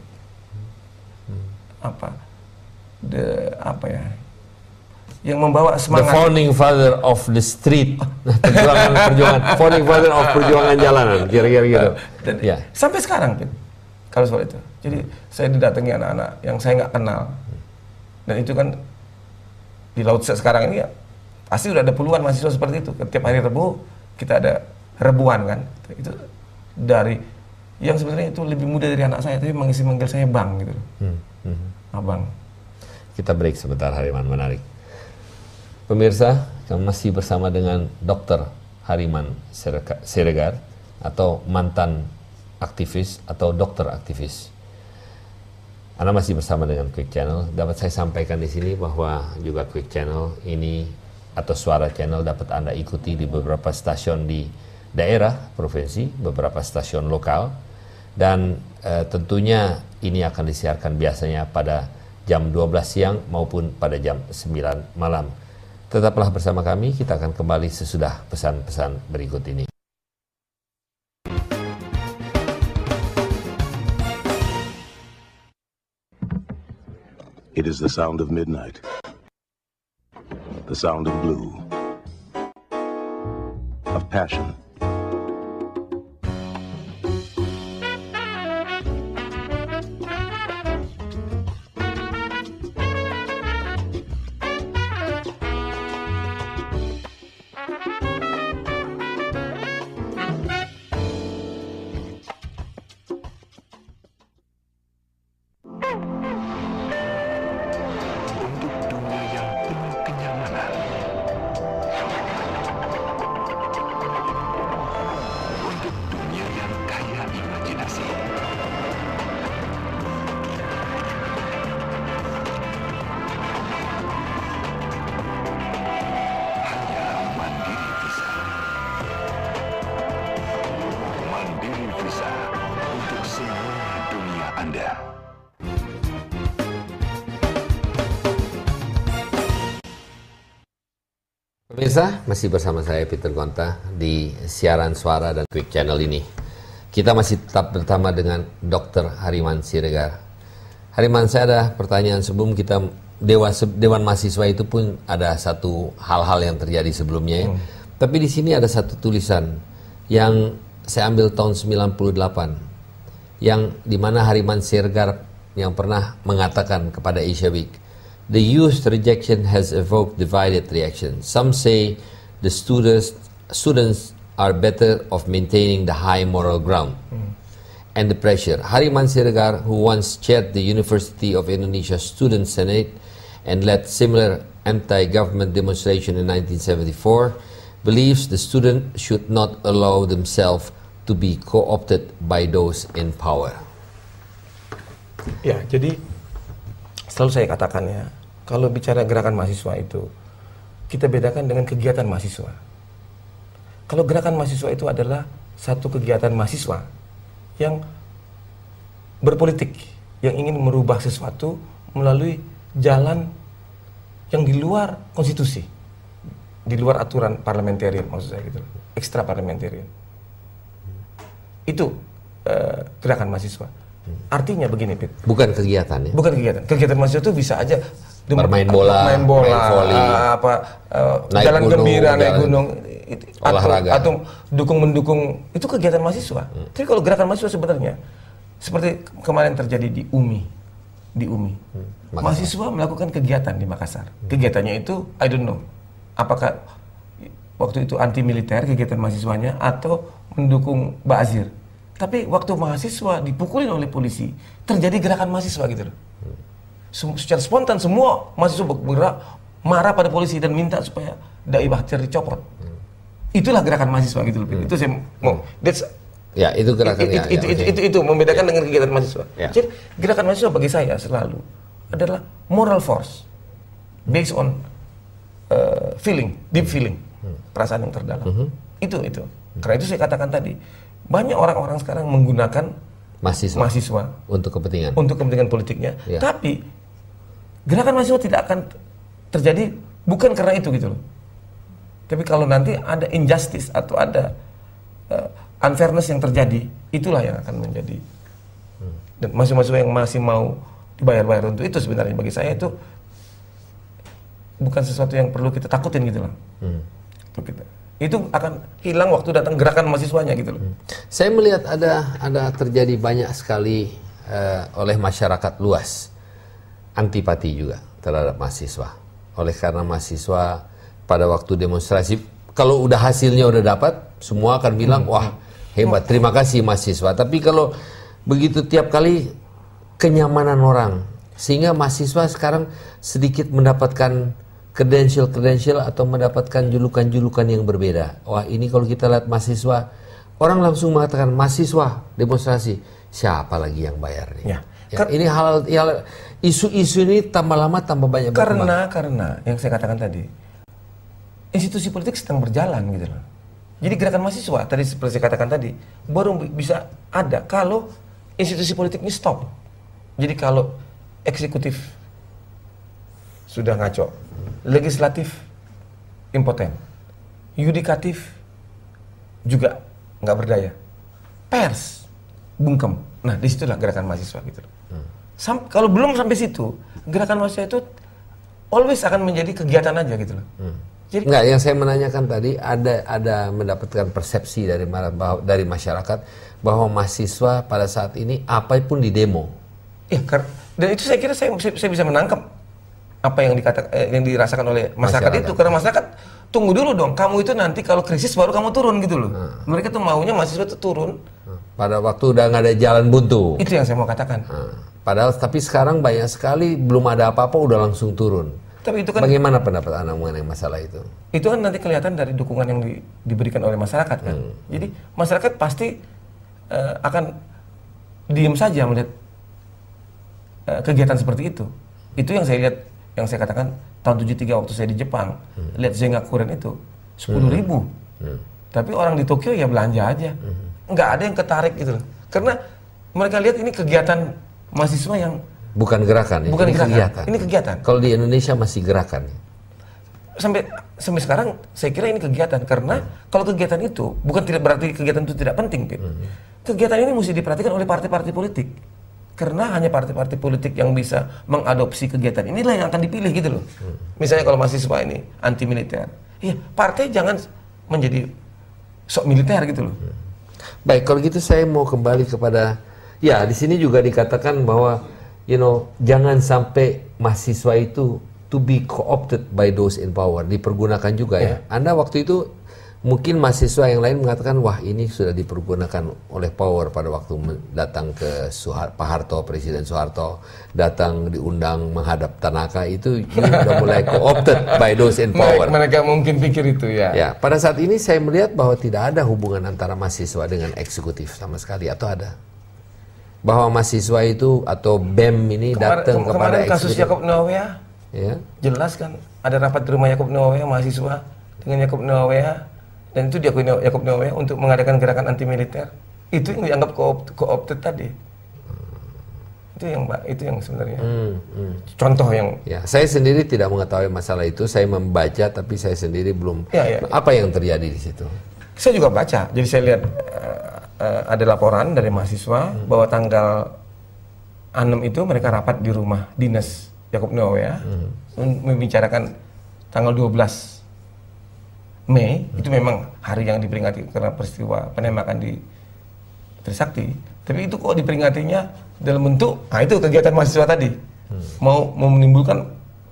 yang membawa semangat. The founding father of the street. perjuangan founding father of perjuangan jalanan, kira-kira gitu. Dan sampai sekarang kalau soal itu. Jadi saya didatangi anak-anak yang saya nggak kenal. Dan itu kan di laut sekarang ini ya pasti udah ada puluhan mahasiswa seperti itu. Setiap hari Rabu kita ada rebuan kan. Itu dari yang sebenarnya itu lebih muda dari anak saya, tapi manggil saya Bang gitu. Abang. Kita break sebentar, Hariman, menarik. Pemirsa, kami masih bersama dengan Dr. Hariman Siregar atau mantan aktivis atau dokter aktivis. Anda masih bersama dengan Quick Channel. Dapat saya sampaikan di sini bahwa juga Quick Channel ini atau Suara Channel dapat Anda ikuti di beberapa stasiun di daerah, provinsi, beberapa stasiun lokal, dan tentunya ini akan disiarkan biasanya pada jam 12 siang maupun pada jam 9 malam. Tetaplah bersama kami, kita akan kembali sesudah pesan-pesan berikut ini. It is the sound of midnight, the sound of blue, of passion. Pemirsa, masih bersama saya Peter Gonta di siaran suara dan Quick Channel ini. Kita masih tetap bersama dengan Dr. Hariman Siregar. Hariman, saya ada pertanyaan sebelum kita Dewan Mahasiswa itu pun ada satu hal-hal yang terjadi sebelumnya ya. Tapi di sini ada satu tulisan yang saya ambil tahun 98 yang dimana Hariman Siregar yang pernah mengatakan kepada Asia Week, "The youth rejection has evoked divided reaction. Some say the students are better off maintaining the high moral ground and the pressure." Hariman Siregar, who once chaired the University of Indonesia Student Senate and led similar anti-government demonstration in 1974, believes the student should not allow themselves to be co-opted by those in power. Ya, jadi selalu saya katakan ya, kalau bicara gerakan mahasiswa itu, kita bedakan dengan kegiatan mahasiswa. Kalau gerakan mahasiswa itu adalah satu kegiatan mahasiswa yang berpolitik, yang ingin merubah sesuatu melalui jalan yang di luar konstitusi, di luar aturan parliamentarian, maksud saya gitu, ekstra parliamentarian. Itu gerakan mahasiswa. Artinya begini, Pit. Bukan kegiatan ya? Bukan kegiatan. Kegiatan mahasiswa itu bisa aja bermain bola, main volley, jalan gunung, gembira, naik gunung, olahraga, atau mendukung itu kegiatan mahasiswa. Tapi kalau gerakan mahasiswa sebenarnya seperti kemarin terjadi di UMI, mahasiswa melakukan kegiatan di Makassar. Kegiatannya itu, I don't know, apakah waktu itu anti militer kegiatan mahasiswanya atau mendukung Ba'azir. Tapi waktu mahasiswa dipukulin oleh polisi, terjadi gerakan mahasiswa gitu loh. Secara spontan semua mahasiswa bergerak marah pada polisi dan minta supaya Dai Bahtiar dicopot. Itulah gerakan mahasiswa gitu loh. Itu saya mau. Ya, itu gerakan itu membedakan dengan kegiatan mahasiswa. Jadi gerakan mahasiswa bagi saya selalu adalah moral force based on feeling, deep feeling, perasaan yang terdalam. Itu. Karena itu saya katakan tadi, banyak orang-orang sekarang menggunakan mahasiswa untuk kepentingan politiknya. Tapi gerakan mahasiswa tidak akan terjadi bukan karena itu gitu loh. Tapi kalau nanti ada injustice atau ada unfairness yang terjadi, itulah yang akan menjadi. Dan mahasiswa yang masih mau dibayar-bayar untuk itu, sebenarnya bagi saya itu bukan sesuatu yang perlu kita takutin gitu loh. Itu akan hilang waktu datang gerakan mahasiswanya gitu loh. Saya melihat ada terjadi banyak sekali oleh masyarakat luas antipati juga terhadap mahasiswa. Oleh karena mahasiswa pada waktu demonstrasi, kalau udah hasilnya udah dapat, semua akan bilang wah hebat, terima kasih mahasiswa. Tapi kalau begitu tiap kali kenyamanan orang, sehingga mahasiswa sekarang sedikit mendapatkan credential atau mendapatkan julukan-julukan yang berbeda. Wah, ini kalau kita lihat mahasiswa, orang langsung mengatakan mahasiswa demonstrasi, siapa lagi yang bayar nih? Ya, ini hal isu-isu ini tambah lama tambah banyak berkembang. Karena yang saya katakan tadi, institusi politik sedang berjalan gitu loh. Jadi gerakan mahasiswa tadi seperti saya katakan tadi baru bisa ada kalau institusi politik ini stop. Jadi kalau eksekutif sudah ngaco, legislatif impoten, yudikatif juga nggak berdaya, pers bungkem. Nah disitulah gerakan mahasiswa gitu loh. Kalau belum sampai situ, gerakan mahasiswa itu always akan menjadi kegiatan aja gitu loh. Jadi, enggak, yang saya menanyakan tadi ada mendapatkan persepsi dari masyarakat bahwa mahasiswa pada saat ini apapun di demo. Ya, dan itu saya kira saya bisa menangkap apa yang yang dirasakan oleh masyarakat itu, karena masyarakat tunggu dulu dong, kamu itu nanti kalau krisis baru kamu turun gitu loh. Mereka tuh maunya mahasiswa itu turun. Pada waktu udah nggak ada jalan buntu. Itu yang saya mau katakan. Padahal tapi sekarang banyak sekali belum ada apa-apa udah langsung turun. Tapi itu kan bagaimana pendapat Anda mengenai masalah itu? Itu kan nanti kelihatan dari dukungan yang diberikan oleh masyarakat kan. Jadi masyarakat pasti akan diam saja melihat kegiatan seperti itu. Itu yang saya lihat, yang saya katakan tahun 73 waktu saya di Jepang, lihat Zengakuren itu 10.000. Tapi orang di Tokyo ya belanja aja. Nggak ada yang ketarik gitu loh. Karena mereka lihat ini kegiatan mahasiswa yang bukan gerakan, bukan ini gerakan. kegiatan. Ini kegiatan. Kalau di Indonesia masih gerakan. Sampai sekarang saya kira ini kegiatan, karena kalau kegiatan itu bukan tidak berarti kegiatan itu tidak penting, Pit. Kegiatan ini mesti diperhatikan oleh partai-partai politik. Karena hanya partai-partai politik yang bisa mengadopsi kegiatan inilah yang akan dipilih gitu loh. Misalnya kalau mahasiswa ini anti militer, iya partai jangan menjadi sok militer gitu loh. Baik, kalau gitu saya mau kembali kepada, ya di sini juga dikatakan bahwa jangan sampai mahasiswa itu to be co-opted by those in power, dipergunakan juga ya. Anda waktu itu mungkin mahasiswa yang lain mengatakan wah ini sudah dipergunakan oleh power pada waktu datang ke Pak Harto, Presiden Soeharto datang diundang menghadap Tanaka, itu sudah mulai co-opted by those in power. Mereka mungkin pikir itu ya. Ya, pada saat ini saya melihat bahwa tidak ada hubungan antara mahasiswa dengan eksekutif sama sekali, atau ada? Bahwa mahasiswa itu atau BEM ini datang kepada kasus Yakob Nowaea, ya, jelas kan ada rapat di rumah Yakob Nowaea, mahasiswa dengan Yakob Nowaea, dan itu diakui Yakob Nowaea untuk mengadakan gerakan anti militer. Itu yang dianggap co-opted tadi. Itu yang sebenarnya contoh yang. Ya, saya sendiri tidak mengetahui masalah itu, saya membaca tapi saya sendiri belum. Apa yang terjadi di situ? Saya juga baca, jadi saya lihat ada laporan dari mahasiswa bahwa tanggal 6 itu mereka rapat di rumah dinas Yakob Nowaea membicarakan tanggal 12 Mei, itu memang hari yang diperingati karena peristiwa penembakan di Trisakti. Tapi itu kok diperingatinya dalam bentuk, itu kegiatan mahasiswa tadi. Mau menimbulkan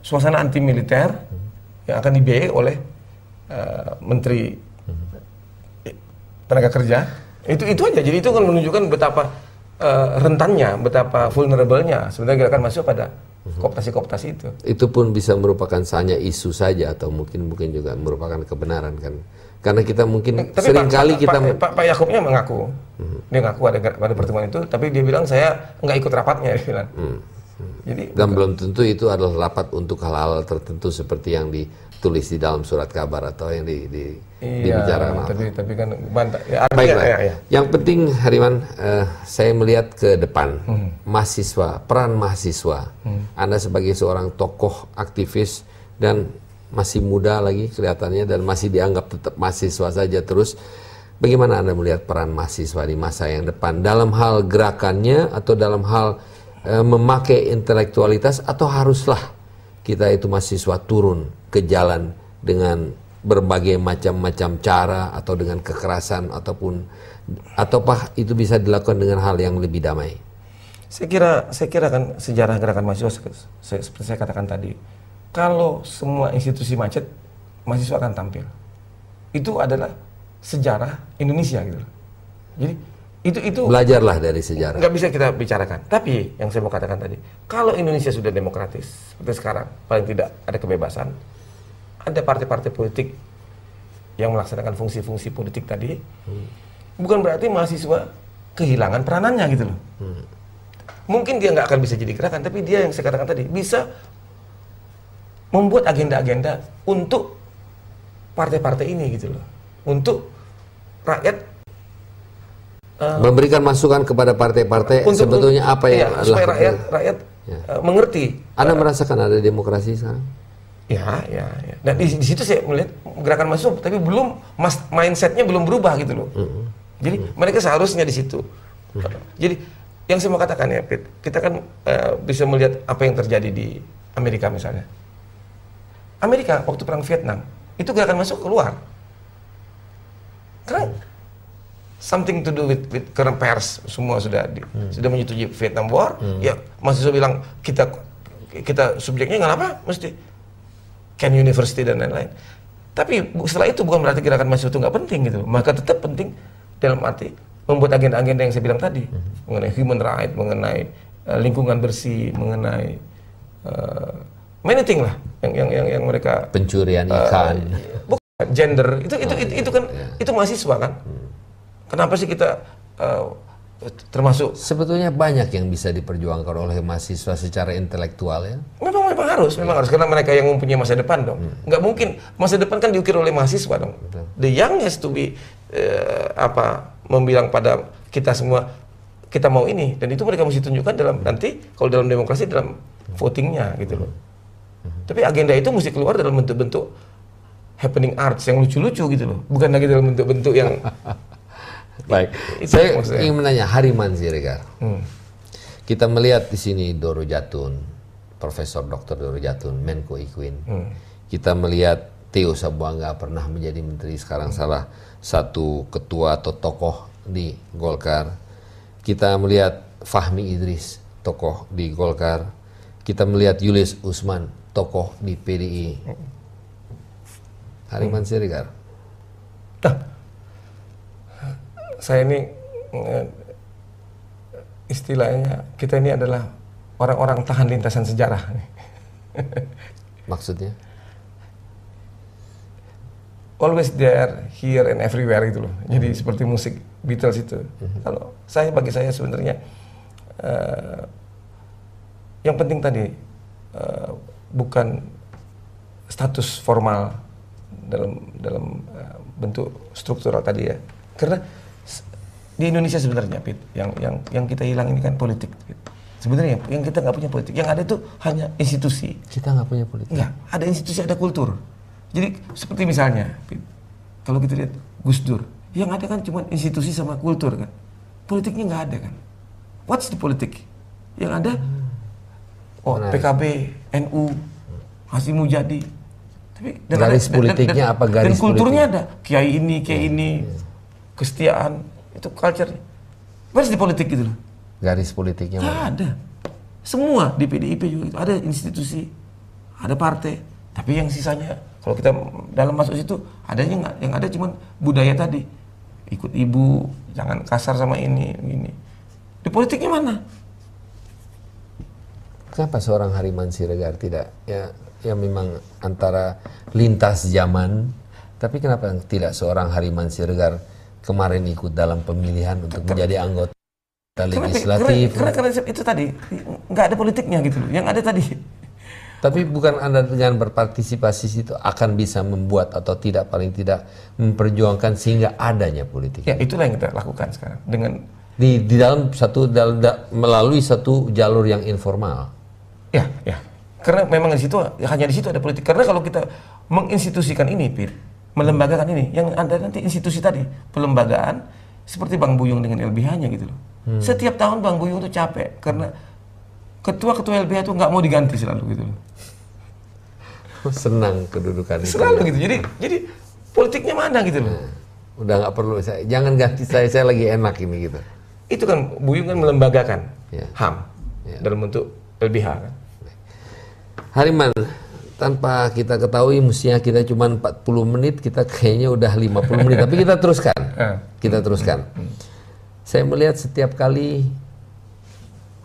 suasana anti militer yang akan dibiayai oleh Menteri Tenaga Kerja. Itu aja. Jadi itu kan menunjukkan betapa rentannya, betapa vulnerable-nya sebenarnya gerakan mahasiswa pada kooptasi-kooptasi itu. Itu pun bisa merupakan hanya isu saja atau mungkin juga merupakan kebenaran kan? Karena kita mungkin seringkali Pak Yakobnya mengaku, dia ngaku ada pertemuan itu, tapi dia bilang saya nggak ikut rapatnya, dia bilang. Jadi dan belum tentu itu adalah rapat untuk hal-hal tertentu seperti yang ditulis di dalam surat kabar atau yang dibicarakan. Tapi kan bantah. Ya, baiklah. Ya. Yang penting Hariman, saya melihat ke depan mahasiswa, peran mahasiswa. Anda sebagai seorang tokoh aktivis dan masih muda lagi kelihatannya dan masih dianggap tetap mahasiswa saja terus. Bagaimana Anda melihat peran mahasiswa di masa yang depan dalam hal gerakannya atau dalam hal memakai intelektualitas, atau haruslah kita itu mahasiswa turun ke jalan dengan berbagai macam-macam cara atau dengan kekerasan ataupun itu bisa dilakukan dengan hal yang lebih damai? Saya kira kan sejarah gerakan mahasiswa seperti saya katakan tadi, kalau semua institusi macet, mahasiswa akan tampil. Itu adalah sejarah Indonesia gitu. Jadi itu belajarlah dari sejarah. Nggak bisa kita bicarakan. Tapi yang saya mau katakan tadi, kalau Indonesia sudah demokratis seperti sekarang, paling tidak ada kebebasan, ada partai-partai politik yang melaksanakan fungsi-fungsi politik tadi, bukan berarti mahasiswa kehilangan peranannya gitu loh. mungkin dia nggak akan bisa jadi gerakan, tapi dia yang saya katakan tadi bisa membuat agenda-agenda untuk partai-partai ini gitu loh, untuk rakyat memberikan masukan kepada partai-partai sebetulnya apa yang supaya rakyat mengerti. Anda merasakan ada demokrasi sekarang? Ya. Dan di situ saya melihat gerakan masuk, tapi belum mindsetnya belum berubah gitu loh. Jadi mereka seharusnya di situ. Jadi yang saya mau katakan ya, Pit, kita kan bisa melihat apa yang terjadi di Amerika misalnya. Amerika waktu perang Vietnam itu gerakan masuk keluar. Karena something to do with current affairs, semua sudah menyetujui Vietnam War. Ya mahasiswa bilang kita subjeknya nggak apa, mesti Ken University dan lain-lain. Tapi setelah itu bukan berarti gerakan mahasiswa itu nggak penting gitu. Maka tetap penting dalam arti membuat agenda-agenda yang saya bilang tadi mengenai human right, mengenai lingkungan bersih, mengenai many thing lah yang mereka pencurian ikan, bukan gender itu kan itu mahasiswa kan. Kenapa sih kita termasuk sebetulnya banyak yang bisa diperjuangkan oleh mahasiswa secara intelektual ya. Memang harus karena mereka yang mempunyai masa depan dong. Nggak mungkin masa depan kan diukir oleh mahasiswa dong. Betul. The young has to be membilang pada kita semua kita mau ini, dan itu mereka mesti tunjukkan dalam nanti kalau dalam demokrasi dalam votingnya gitu loh. Tapi agenda itu mesti keluar dalam bentuk-bentuk happening arts yang lucu-lucu gitu loh, bukan lagi dalam bentuk-bentuk yang baik. Saya ingin menanya Hariman Siregar. Kita melihat di sini Doro Jatun, Profesor Dr. Doro Jatun, Menko Ikuin. Kita melihat Theo Sabuanga pernah menjadi menteri, sekarang salah satu ketua atau tokoh di Golkar. Kita melihat Fahmi Idris, tokoh di Golkar. Kita melihat Julius Usman, tokoh di PDI. Hariman Siregar. Saya ini istilahnya kita ini adalah orang-orang tahan lintasan sejarah. Maksudnya? Always there, here and everywhere gitu loh. Jadi seperti musik Beatles itu. Kalau bagi saya sebenarnya yang penting tadi bukan status formal dalam bentuk struktural tadi ya. Karena di Indonesia sebenarnya, Pit, yang kita hilang ini kan politik. Pit. Sebenarnya yang kita nggak punya politik, yang ada itu hanya institusi. Kita nggak punya politik. Nggak, ada institusi, ada kultur. Jadi seperti misalnya, Pit, kalau kita lihat Gus Dur, yang ada kan cuma institusi sama kultur kan. Politiknya nggak ada kan. What's the politik? Yang ada, PKB, NU, Hasyim Mujadi. Tapi garis politiknya apa garis dan kulturnya politik? Ada kiai ini, kesetiaan, itu culture. Where's di politik gitu loh. Garis politiknya nggak ada. Semua di PDIP juga ada institusi, ada partai. Tapi yang sisanya kalau kita dalam masuk situ adanya nggak, yang ada cuma budaya tadi. Ikut ibu, jangan kasar sama ini. Di politiknya mana? Kenapa seorang Hariman Siregar tidak ya memang antara lintas zaman, tapi kenapa tidak seorang Hariman Siregar kemarin ikut dalam pemilihan untuk menjadi anggota legislatif? Karena itu tadi nggak ada politiknya gitu loh. Yang ada tadi. Tapi bukan Anda dengan berpartisipasi itu akan bisa membuat atau tidak paling tidak memperjuangkan sehingga adanya politik. Ya itulah yang kita lakukan sekarang dengan di dalam melalui satu jalur yang informal. Ya. Karena memang hanya di situ ada politik. Karena kalau kita menginstitusikan ini, Pit, melembagakan ini, yang ada nanti institusi tadi, pelembagaan seperti Bang Buyung dengan LBH-nya gitu loh. Setiap tahun Bang Buyung tuh capek karena ketua-ketua LBH itu nggak mau diganti selalu gitu loh. Senang kedudukan itu. Selalu gitu. Jadi politiknya mana gitu loh. Udah nggak perlu jangan ganti saya lagi enak ini gitu. Itu kan Buyung kan melembagakan HAM dalam bentuk LBH kan. Hariman, tanpa kita ketahui mestinya kita cuma 40 menit, kita kayaknya udah 50 menit, tapi kita teruskan. Saya melihat setiap kali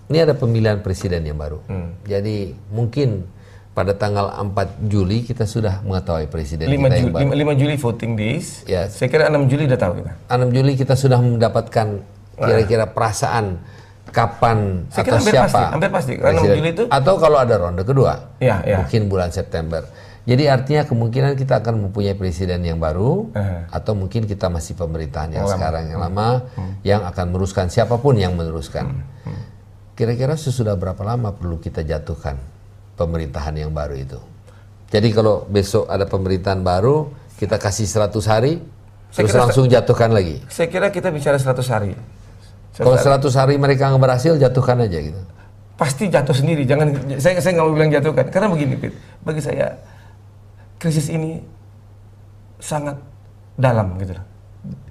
ini ada pemilihan presiden yang baru. Jadi mungkin pada tanggal 4 Juli kita sudah mengetahui presiden 5 kita yang baru. 5 Juli voting days. Yes. Saya kira 6 Juli udah tahu kita. 6 Juli kita sudah mendapatkan kira-kira perasaan kapan Saya atau kira siapa hampir pasti. Karena 6 presiden. Juli itu, Atau kalau ada ronde kedua, ya. mungkin bulan September. Jadi artinya kemungkinan kita akan mempunyai presiden yang baru, atau mungkin kita masih pemerintahan yang sekarang yang lama, yang akan meneruskan siapapun yang meneruskan. Kira-kira sesudah berapa lama perlu kita jatuhkan pemerintahan yang baru itu? Jadi kalau besok ada pemerintahan baru, kita kasih 100 hari, terus langsung jatuhkan lagi. Saya kira kita bicara 100 hari. Kalau 100 hari mereka nggak berhasil, jatuhkan aja gitu. Pasti jatuh sendiri. Jangan, saya nggak mau bilang jatuhkan. Karena begini, Pit. Bagi saya, krisis ini sangat dalam gitu loh.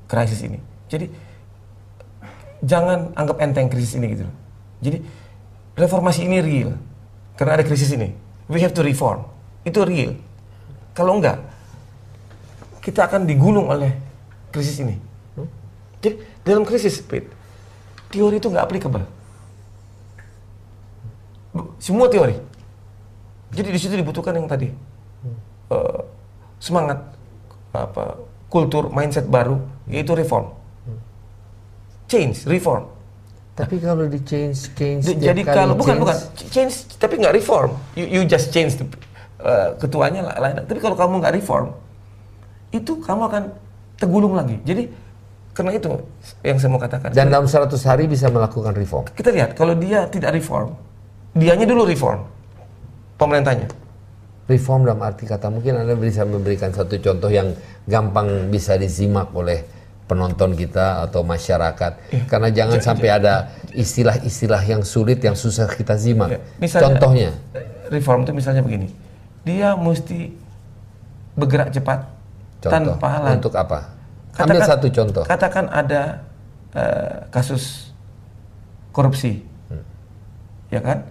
Krisis ini. Jadi jangan anggap enteng krisis ini gitu loh. Jadi reformasi ini real. Karena ada krisis ini. We have to reform. Itu real. Kalau enggak, kita akan digulung oleh krisis ini. Jadi dalam krisis, Pit, teori itu nggak applicable. Semua teori. Jadi di situ dibutuhkan yang tadi. Semangat, kultur, mindset baru, yaitu reform. Change, reform. Tapi kalau di change Jadi kalau bukan change, tapi nggak reform. You just change ketuanya lain. Tapi kalau kamu nggak reform, itu kamu akan tergulung lagi. Jadi karena itu yang saya mau katakan. Dan dalam 100 hari bisa melakukan reform. Kita lihat kalau dia tidak reform, dianya dulu reform, pemerintahnya. Reform dalam arti kata, mungkin Anda bisa memberikan satu contoh yang gampang bisa disimak oleh penonton kita atau masyarakat. Karena jangan sampai ada istilah-istilah yang sulit, yang susah kita simak. Misalnya, contohnya? Reform itu misalnya begini, dia mesti bergerak cepat tanpa halangan. Untuk apa? Ambil satu contoh. Katakan ada kasus korupsi, ya kan?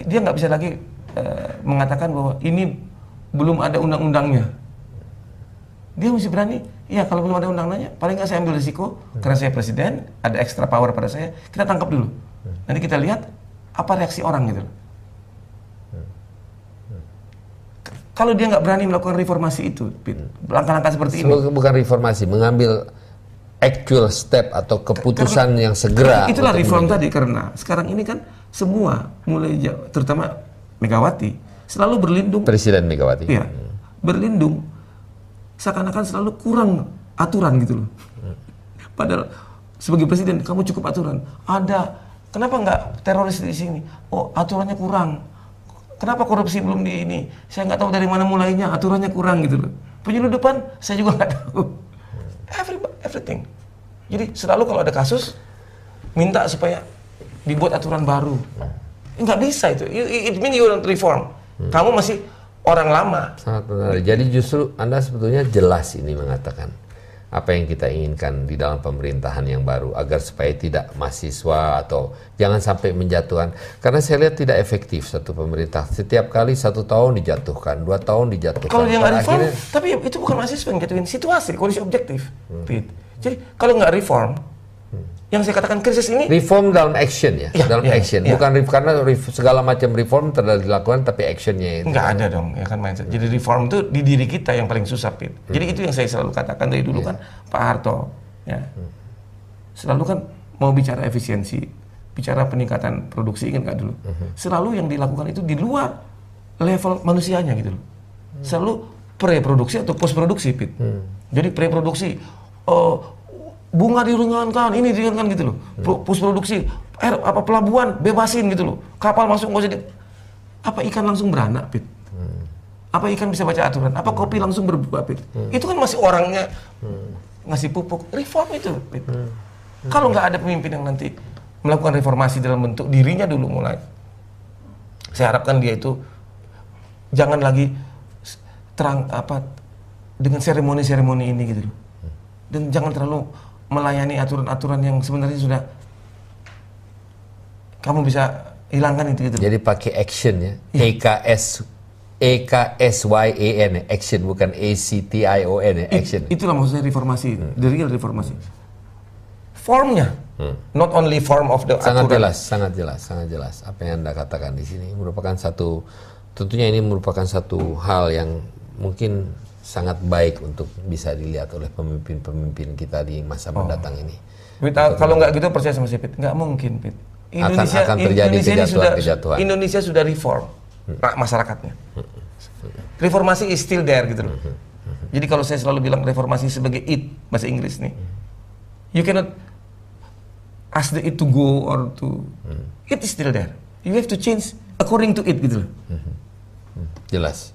Dia nggak bisa lagi mengatakan bahwa ini belum ada undang-undangnya. Dia mesti berani, ya kalau belum ada undang-undangnya, paling nggak saya ambil risiko, karena saya presiden, ada extra power pada saya, kita tangkap dulu. Nanti kita lihat apa reaksi orang gitu. Kalau dia nggak berani melakukan reformasi itu, langkah-langkah seperti ini. Bukan reformasi, mengambil actual step atau keputusan yang segera. Itulah reform tadi, karena sekarang ini kan semua, mulai terutama Megawati, selalu berlindung. Presiden Megawati. Iya, berlindung. Seakan-akan selalu kurang aturan gitu loh. Padahal sebagai presiden, kamu cukup aturan. Ada, kenapa nggak teroris di sini? Oh, aturannya kurang. Kenapa korupsi belum di ini? Saya nggak tahu dari mana mulainya, aturannya kurang gitu loh. Penyeludupan, saya juga nggak tahu. Everything. Jadi selalu kalau ada kasus, minta supaya dibuat aturan baru. Nggak bisa itu. It means you don't reform. Kamu masih orang lama. Sangat benar. Jadi justru Anda sebetulnya jelas ini mengatakan apa yang kita inginkan di dalam pemerintahan yang baru, agar supaya tidak mahasiswa atau jangan sampai menjatuhkan. Karena saya lihat tidak efektif satu pemerintah. Setiap kali 1 tahun dijatuhkan, 2 tahun dijatuhkan. Kalau dia nggak reform, tapi itu bukan mahasiswa yang jatuhin, situasi, kondisi objektif. Jadi kalau nggak reform, yang saya katakan krisis ini reform dalam action ya, dalam action. Bukan karena segala macam reform telah dilakukan, tapi actionnya itu nggak ada dong, ya kan mindset. Jadi reform itu di diri kita yang paling susah, Pit. Jadi itu yang saya selalu katakan dari dulu kan, Pak Harto, ya, selalu kan mau bicara efisiensi, bicara peningkatan produksi, ingat nggak dulu? Selalu yang dilakukan itu di luar level manusianya gitu loh. Selalu pre-produksi atau post-produksi, Pit. Jadi pre-produksi, bunga diringankan, ini diringankan gitu loh. Post-produksi, pelabuhan bebasin gitu loh. Kapal masuk nggak usah apa ikan langsung beranak, Pit? Apa ikan bisa baca aturan? Apa kopi langsung berbuah, Pit? Itu kan masih orangnya ngasih pupuk. Reform itu, Pit. Kalau nggak ada pemimpin yang nanti melakukan reformasi dalam bentuk dirinya dulu mulai. Saya harapkan dia itu jangan lagi dengan seremoni-seremoni ini gitu loh. Dan jangan terlalu melayani aturan-aturan yang sebenarnya sudah kamu bisa hilangkan itu gitu. Jadi pakai action ya. AKSYAN, action, bukan ACTION ya, action. Itulah maksudnya reformasi, the real reformasi. Formnya, not only form of the aturan. Sangat jelas. Apa yang Anda katakan di sini merupakan tentunya ini merupakan satu hal yang mungkin sangat baik untuk bisa dilihat oleh pemimpin-pemimpin kita di masa mendatang ini. Kalau nggak gitu percaya sama si Pit, nggak mungkin, Pit. akan terjadi kejatuhan-kejatuhan. Indonesia sudah reform masyarakatnya. Reformasi is still there gitu loh. Jadi kalau saya selalu bilang reformasi sebagai it bahasa Inggris nih, you cannot ask the it to go or to it is still there. You have to change according to it gitu loh. Jelas.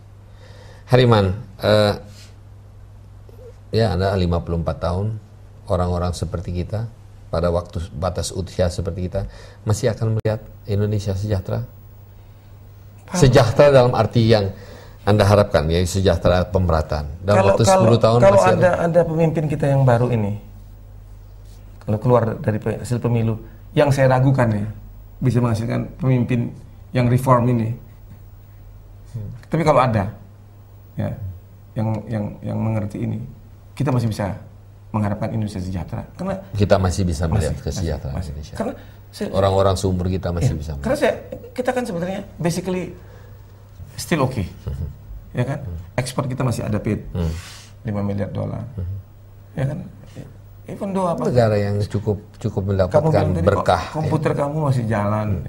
Hariman, ya Anda 54 tahun, orang-orang seperti kita pada waktu batas usia seperti kita masih akan melihat Indonesia sejahtera. Sejahtera dalam arti yang Anda harapkan, ya sejahtera pemerataan. Dalam waktu 10 tahun kalau masih ada pemimpin kita yang baru ini, kalau keluar dari hasil pemilu, yang saya ragukan ya, bisa menghasilkan pemimpin yang reform ini. Tapi kalau ada, ya, yang mengerti ini, kita masih bisa mengharapkan Indonesia sejahtera. Karena kita masih bisa melihat kesejahteraan Indonesia. Karena orang-orang seumur kita masih bisa. Karena kita kan sebenarnya basically still okay. Ya kan? Ekspor kita masih ada PIT, $5 miliar. Ya kan? Even though apa? Negara yang cukup mendapatkan berkah. Komputer kamu masih jalan.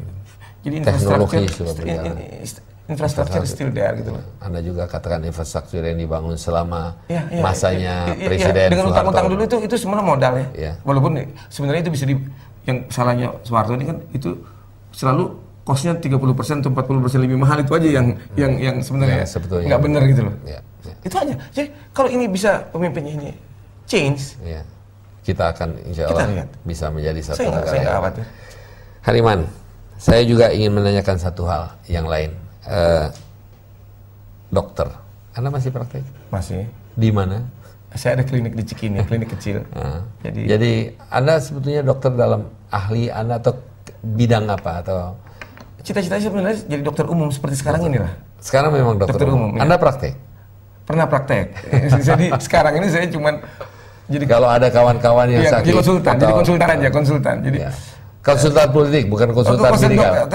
Jadi teknologi infrastruktur still there gitu loh. Anda juga katakan infrastruktur yang dibangun selama masanya Presiden dengan Soeharto. utang-utang dulu itu sebenarnya modal ya. Ya. Walaupun sebenarnya itu bisa yang salahnya Soeharto ini kan itu selalu kosnya 30% atau 40% lebih mahal, itu aja yang sebenarnya nggak benar gitu loh. Ya. Itu aja. Jadi kalau ini bisa pemimpinnya ini change, kita akan insya Allah bisa menjadi satu negara. Saya nggak khawatir. Hariman, saya juga ingin menanyakan satu hal yang lain. Dokter, Anda masih praktek? Masih. Di mana? Saya ada klinik di Cikini, klinik kecil. Jadi Anda sebetulnya dokter dalam ahli Anda atau bidang apa atau? Cita-citanya sebenarnya jadi dokter umum seperti sekarang ini lah. Sekarang memang dokter umum. Ya. Anda praktek? Pernah praktek. Jadi sekarang ini saya cuman jadi kalau ada kawan-kawan yang sakit, jadi konsultan. Jadi konsultan politik, bukan konsultan medikal.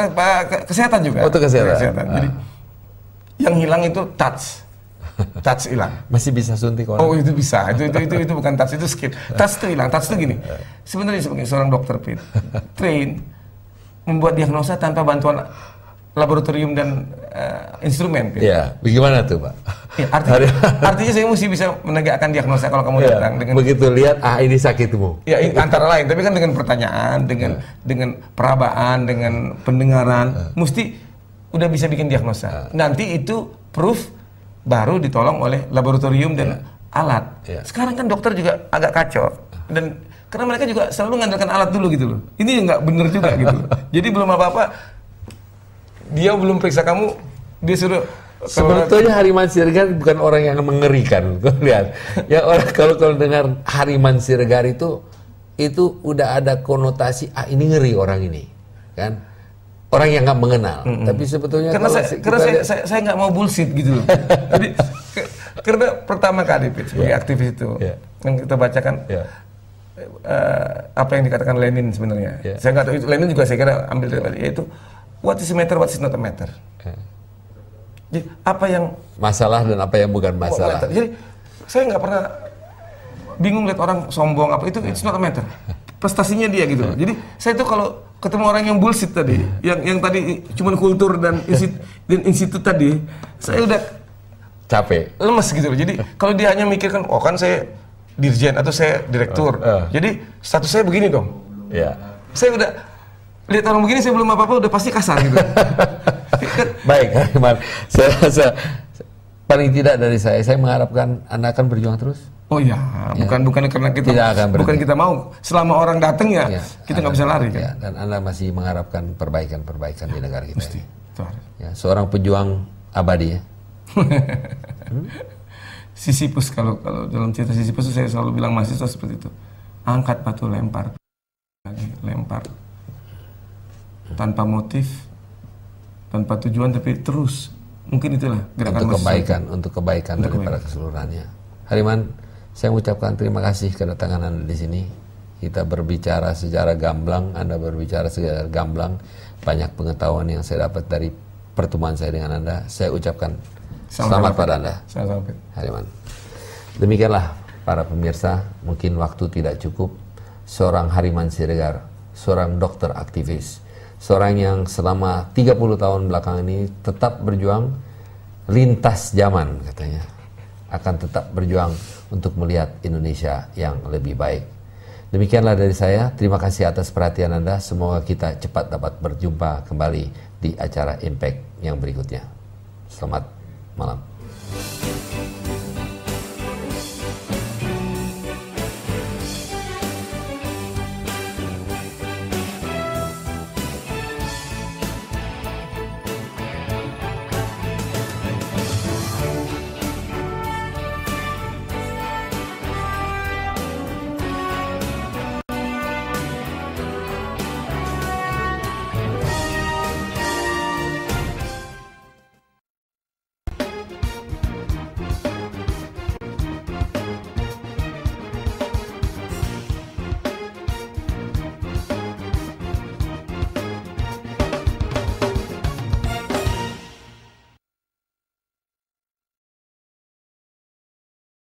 Kesehatan juga. Untuk kesehatan. Jadi yang hilang itu touch hilang. Masih bisa suntik orang? Oh itu bisa. Itu bukan touch, itu skill. Touch itu hilang. Touch itu gini. Sebenarnya sebagai seorang dokter Pit, train membuat diagnosa tanpa bantuan laboratorium dan instrumen. Iya, bagaimana tuh Pak? Ya, artinya saya mesti bisa menegakkan diagnosa kalau kamu datang dengan begitu lihat ini sakitmu. Ya antara lain, tapi kan dengan pertanyaan, dengan perabaan, dengan pendengaran, mesti udah bisa bikin diagnosa. Nanti itu proof baru ditolong oleh laboratorium dan alat. Sekarang kan dokter juga agak kacau dan karena mereka juga selalu mengandalkan alat dulu gitu loh. Ini nggak bener juga gitu. Jadi belum apa-apa, dia belum periksa kamu, dia suruh. Sebetulnya Hariman Siregar bukan orang yang mengerikan, kau lihat. Ya orang kalau dengar Hariman Siregar itu udah ada konotasi ini ngeri orang ini, kan? Orang yang nggak mengenal. Tapi sebetulnya karena saya nggak mau bullshit gitu. Jadi karena pertama kali sebagai aktivis itu yang kita bacakan. Apa yang dikatakan Lenin sebenarnya. Saya nggak tahu itu Lenin juga saya kira ambil dari yaitu what is a matter, what is not a matter. Jadi apa yang masalah dan apa yang bukan masalah. Jadi saya nggak pernah bingung lihat orang sombong apa itu, it's not a matter. Prestasinya dia gitu. Jadi saya tuh kalau ketemu orang yang bullshit tadi, yang tadi cuma kultur dan institut tadi, saya udah capek, lemes gitu loh. Jadi kalau dia hanya mikirkan, oh kan saya dirjen atau saya direktur, jadi status saya begini dong. Saya udah lihat orang begini, saya belum apa-apa udah pasti kasar gitu. Baik, Hariman. Saya paling tidak dari saya mengharapkan Anda akan berjuang terus. Oh iya, bukan karena kita bukan kita mau. Selama orang datang kita nggak bisa lari kan. Dan Anda masih mengharapkan perbaikan di negara kita. Mesti. Seorang pejuang abadi ya. Sisyphus kalau dalam cerita Sisyphus saya selalu bilang mahasiswa seperti itu. Angkat batu, lempar tanpa motif, tanpa tujuan, tapi terus. Mungkin itulah gerakan untuk kebaikan daripada keseluruhannya. Hariman, saya mengucapkan terima kasih kedatangan Anda di sini. Kita berbicara secara gamblang, Anda berbicara secara gamblang. Banyak pengetahuan yang saya dapat dari pertemuan saya dengan Anda. Saya ucapkan selamat pada Anda, Hariman. Demikianlah para pemirsa, mungkin waktu tidak cukup. Seorang Hariman Siregar, seorang dokter aktivis, seorang yang selama 30 tahun belakangan ini tetap berjuang lintas zaman katanya, akan tetap berjuang untuk melihat Indonesia yang lebih baik. Demikianlah dari saya, terima kasih atas perhatian Anda, semoga kita cepat dapat berjumpa kembali di acara Impact yang berikutnya. Selamat malam.